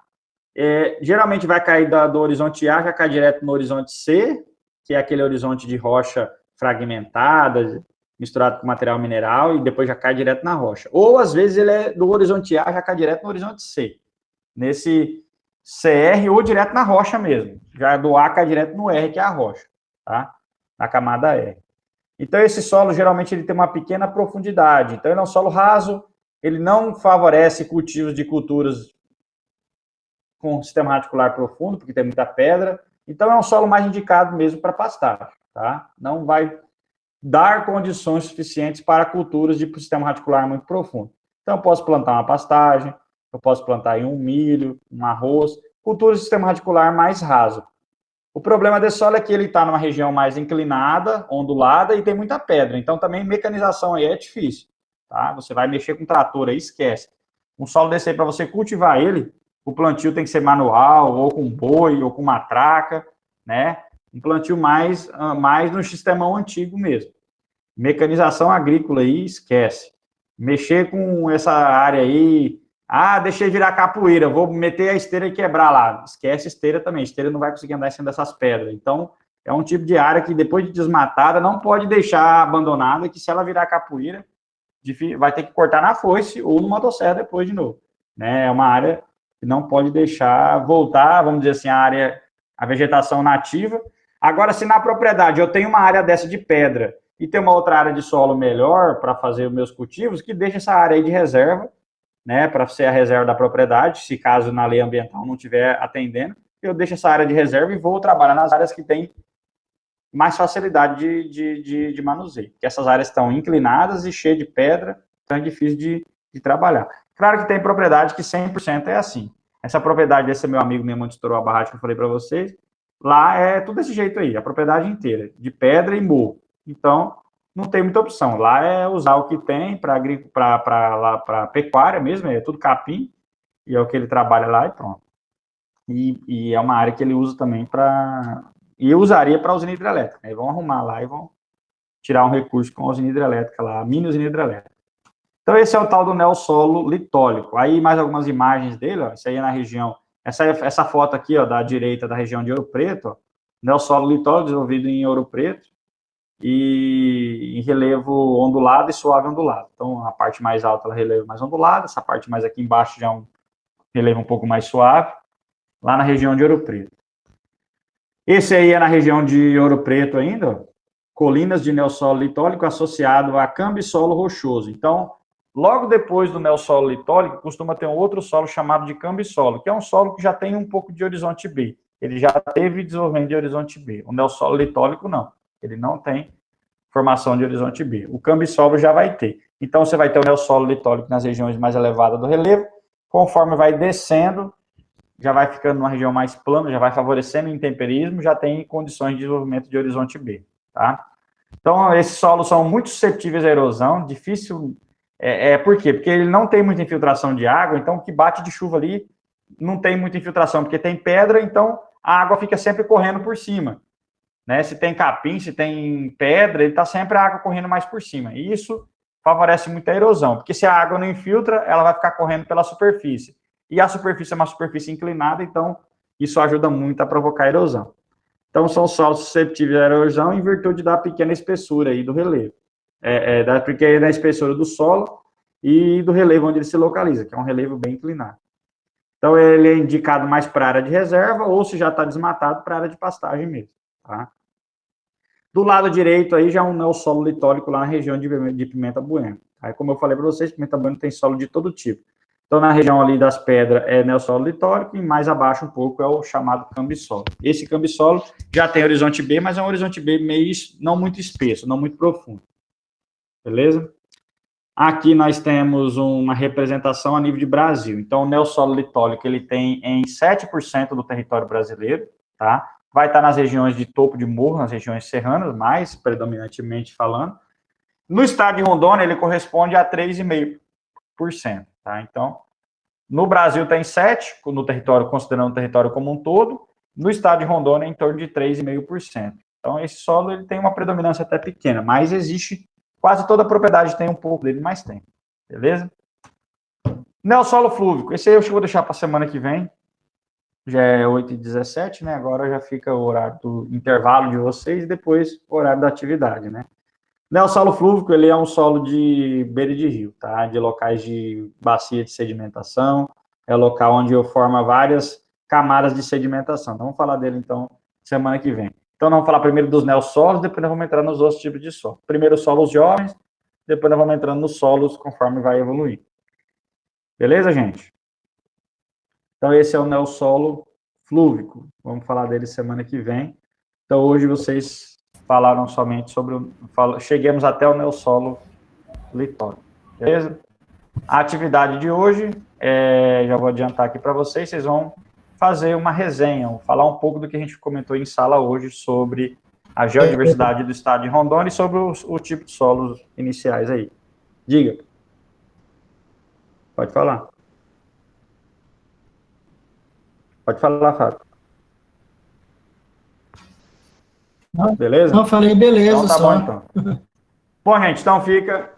Geralmente vai cair do horizonte A, já cai direto no horizonte C, que é aquele horizonte de rocha fragmentada, misturado com material mineral, e depois já cai direto na rocha. Ou, às vezes, ele é do horizonte A, já cai direto no horizonte C. Nesse CR ou direto na rocha mesmo. Já do A cai direto no R, que é a rocha, tá? Na camada R. Então, esse solo, geralmente, ele tem uma pequena profundidade. Então, ele é um solo raso, ele não favorece cultivos de culturas com sistema radicular profundo, porque tem muita pedra. Então, é um solo mais indicado mesmo para pastagem, tá? Não vai dar condições suficientes para culturas de sistema radicular muito profundo. Então, eu posso plantar uma pastagem, eu posso plantar aí um milho, um arroz, culturas de sistema radicular mais raso. O problema desse solo é que ele está numa região mais inclinada, ondulada, e tem muita pedra. Então, também, mecanização aí é difícil, tá? Você vai mexer com trator aí, esquece. Um solo desse aí, para você cultivar ele, o plantio tem que ser manual, ou com boi, ou com matraca, né? Um plantio mais no sistemão antigo mesmo. Mecanização agrícola aí, esquece. Mexer com essa área aí, deixei virar capoeira, vou meter a esteira e quebrar lá. Esquece esteira também, esteira não vai conseguir andar em cima dessas pedras. Então, é um tipo de área que depois de desmatada, não pode deixar abandonada, que se ela virar capoeira, vai ter que cortar na foice ou no motosserra depois de novo, né? É uma área que não pode deixar voltar, vamos dizer assim, a vegetação nativa. Agora, se na propriedade eu tenho uma área dessa de pedra e tem uma outra área de solo melhor para fazer os meus cultivos, que deixa essa área aí de reserva, né, para ser a reserva da propriedade, se caso na lei ambiental não estiver atendendo, eu deixo essa área de reserva e vou trabalhar nas áreas que tem mais facilidade de manuseio, porque essas áreas estão inclinadas e cheias de pedra, então é difícil de trabalhar. Claro que tem propriedade que 100% é assim. Essa propriedade desse meu amigo mesmo, onde estourou a barragem que eu falei para vocês, lá é tudo desse jeito aí, a propriedade inteira, de pedra e morro. Então, não tem muita opção. Lá é usar o que tem para pecuária mesmo, é tudo capim, e é o que ele trabalha lá e pronto. E é uma área que ele usa também para... E eu usaria para a usina hidrelétrica. Né? Vão arrumar lá e vão tirar um recurso com a usina hidrelétrica lá, a mini usina hidrelétrica. Então, esse é o tal do neossolo litólico. Aí, mais algumas imagens dele, ó, isso aí é na região... Essa foto aqui, ó, da direita, da região de Ouro Preto, ó, neossolo litólico desenvolvido em Ouro Preto, e em relevo ondulado e suave ondulado. Então, a parte mais alta ela é relevo mais ondulado, essa parte mais aqui embaixo já é um relevo um pouco mais suave, lá na região de Ouro Preto. Esse aí é na região de Ouro Preto ainda, ó, colinas de neossolo litólico associado a cambissolo rochoso. Então, logo depois do neossolo litólico, costuma ter um outro solo chamado de cambissolo, que é um solo que já tem um pouco de horizonte B. Ele já teve desenvolvimento de horizonte B. O neossolo litólico, não. Ele não tem formação de horizonte B. O cambissolo já vai ter. Então, você vai ter o neossolo litólico nas regiões mais elevadas do relevo. Conforme vai descendo, já vai ficando numa região mais plana, já vai favorecendo o intemperismo, já tem condições de desenvolvimento de horizonte B. Tá? Então, esses solos são muito suscetíveis à erosão, difícil... por quê? Porque ele não tem muita infiltração de água, então o que bate de chuva ali não tem muita infiltração, porque tem pedra, então a água fica sempre correndo por cima. Né? Se tem capim, se tem pedra, ele está sempre a água correndo mais por cima. E isso favorece muito a erosão, porque se a água não infiltra, ela vai ficar correndo pela superfície. E a superfície é uma superfície inclinada, então isso ajuda muito a provocar erosão. Então, são solos suscetíveis à erosão em virtude da pequena espessura aí do relevo. Da pequena espessura do solo e do relevo onde ele se localiza, que é um relevo bem inclinado. Então, ele é indicado mais para área de reserva, ou se já está desmatado, para área de pastagem mesmo. Tá? Do lado direito aí já é um neossolo litólico lá na região de Pimenta Bueno. Aí, como eu falei para vocês, Pimenta Bueno tem solo de todo tipo. Então, na região ali das pedras é neossolo litólico e mais abaixo um pouco é o chamado cambissolo. Esse cambissolo já tem horizonte B, mas é um horizonte B meio, não muito espesso, não muito profundo. Beleza? Aqui nós temos uma representação a nível de Brasil. Então, o neossolo litólico ele tem em 7% do território brasileiro, tá? Vai estar nas regiões de topo de morro, nas regiões serranas, mais predominantemente falando. No estado de Rondônia, ele corresponde a 3,5%. Tá? Então, no Brasil tem 7%, no território, considerando o território como um todo. No estado de Rondônia, em torno de 3,5%. Então, esse solo ele tem uma predominância até pequena, mas existe, quase toda a propriedade tem um pouco dele, mas tem. Beleza? Neossolo flúvico. Esse aí eu vou deixar para a semana que vem. Já é 8h17, né? Agora já fica o horário do intervalo de vocês e depois o horário da atividade, né? Neossolo flúvico, ele é um solo de beira de rio, tá? De locais de bacia de sedimentação, é o local onde eu formo várias camadas de sedimentação. Então, vamos falar dele, então, semana que vem. Então, nós vamos falar primeiro dos neossolos, depois nós vamos entrar nos outros tipos de solo. Primeiro, os solos jovens, depois nós vamos entrando nos solos conforme vai evoluir. Beleza, gente? Então, esse é o neossolo flúvico. Vamos falar dele semana que vem. Então, hoje vocês falaram somente sobre cheguemos até o neossolo litólico. Beleza? A atividade de hoje, já vou adiantar aqui para vocês, vocês vão fazer uma resenha, falar um pouco do que a gente comentou em sala hoje sobre a geodiversidade do estado de Rondônia e sobre o tipo de solos iniciais aí. Diga. Pode falar. Pode falar, Fábio. Beleza? Não, falei beleza. Então tá só. Bom, então. Bom, gente, então fica...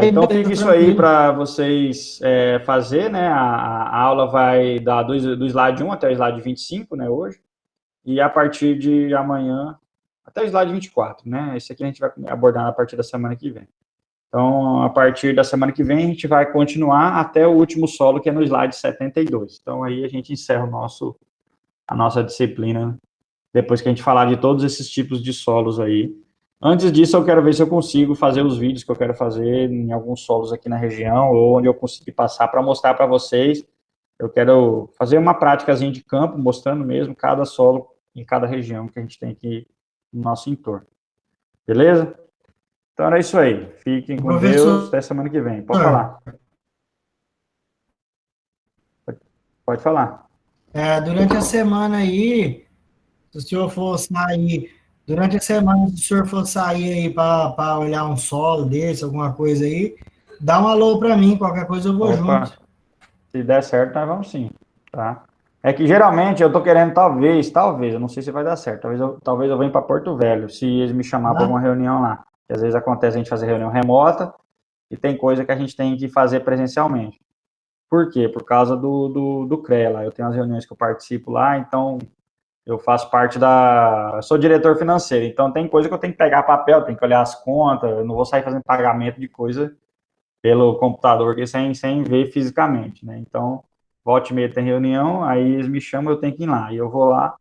Então fica isso aí para vocês fazer, né? A aula vai dar do slide 1 até o slide 25, né, hoje. E a partir de amanhã, até o slide 24, né? Esse aqui a gente vai abordar a partir da semana que vem. Então, a partir da semana que vem, a gente vai continuar até o último solo, que é no slide 72. Então, aí a gente encerra a nossa disciplina, depois que a gente falar de todos esses tipos de solos aí. Antes disso, eu quero ver se eu consigo fazer os vídeos que eu quero fazer em alguns solos aqui na região, ou onde eu conseguir passar para mostrar para vocês. Eu quero fazer uma práticazinha de campo, mostrando mesmo cada solo em cada região que a gente tem aqui no nosso entorno. Beleza? Então era isso aí. Fiquem com Deus. Até semana que vem. Pode falar. Pode falar. Durante a semana aí, se o senhor for sair, durante a semana, se o senhor for sair aí para olhar um solo desse, alguma coisa aí, dá um alô para mim, qualquer coisa eu vou junto. Se der certo, nós vamos sim, tá? É que geralmente eu tô querendo, talvez, eu não sei se vai dar certo, talvez eu venha para Porto Velho, se eles me chamar para uma reunião lá. Que às vezes acontece a gente fazer reunião remota e tem coisa que a gente tem que fazer presencialmente. Por quê? Por causa do CREA lá. Eu tenho as reuniões que eu participo lá, então eu faço parte eu sou diretor financeiro, então tem coisa que eu tenho que pegar papel, tenho que olhar as contas, eu não vou sair fazendo pagamento de coisa pelo computador sem ver fisicamente, né? Então, volta e meia tem reunião, aí eles me chamam, eu tenho que ir lá. E eu vou lá,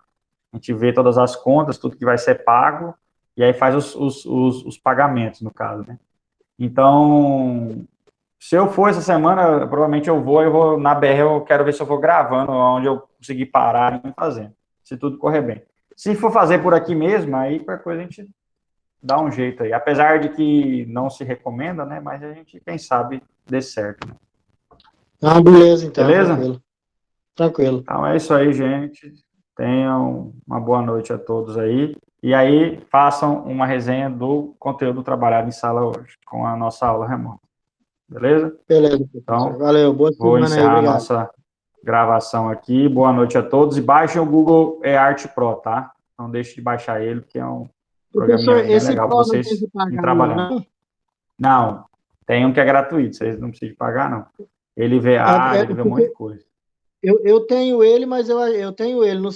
a gente vê todas as contas, tudo que vai ser pago, e aí faz os pagamentos, no caso, né? Então, se eu for essa semana, provavelmente eu vou na BR, eu quero ver se eu vou gravando, onde eu conseguir parar e fazendo, se tudo correr bem. Se for fazer por aqui mesmo, aí qualquer coisa a gente dá um jeito aí. Apesar de que não se recomenda, né? Mas a gente, quem sabe, dê certo. Né? Ah, beleza, então. Beleza? Tranquilo. Então é isso aí, gente. Tenham uma boa noite a todos aí. E aí, façam uma resenha do conteúdo trabalhado em sala hoje, com a nossa aula remota. Beleza? Beleza. Então, valeu. Boa vou semana encerrar aí, a nossa gravação aqui. Boa noite a todos. E baixem o Google Art Pro, tá? Não deixe de baixar ele, porque é um programinha bem legal para vocês irem trabalhando. Não, tem um que é gratuito, vocês não precisam pagar, não. Ele vê área, ele vê um monte de coisa. Eu tenho ele, mas eu tenho ele no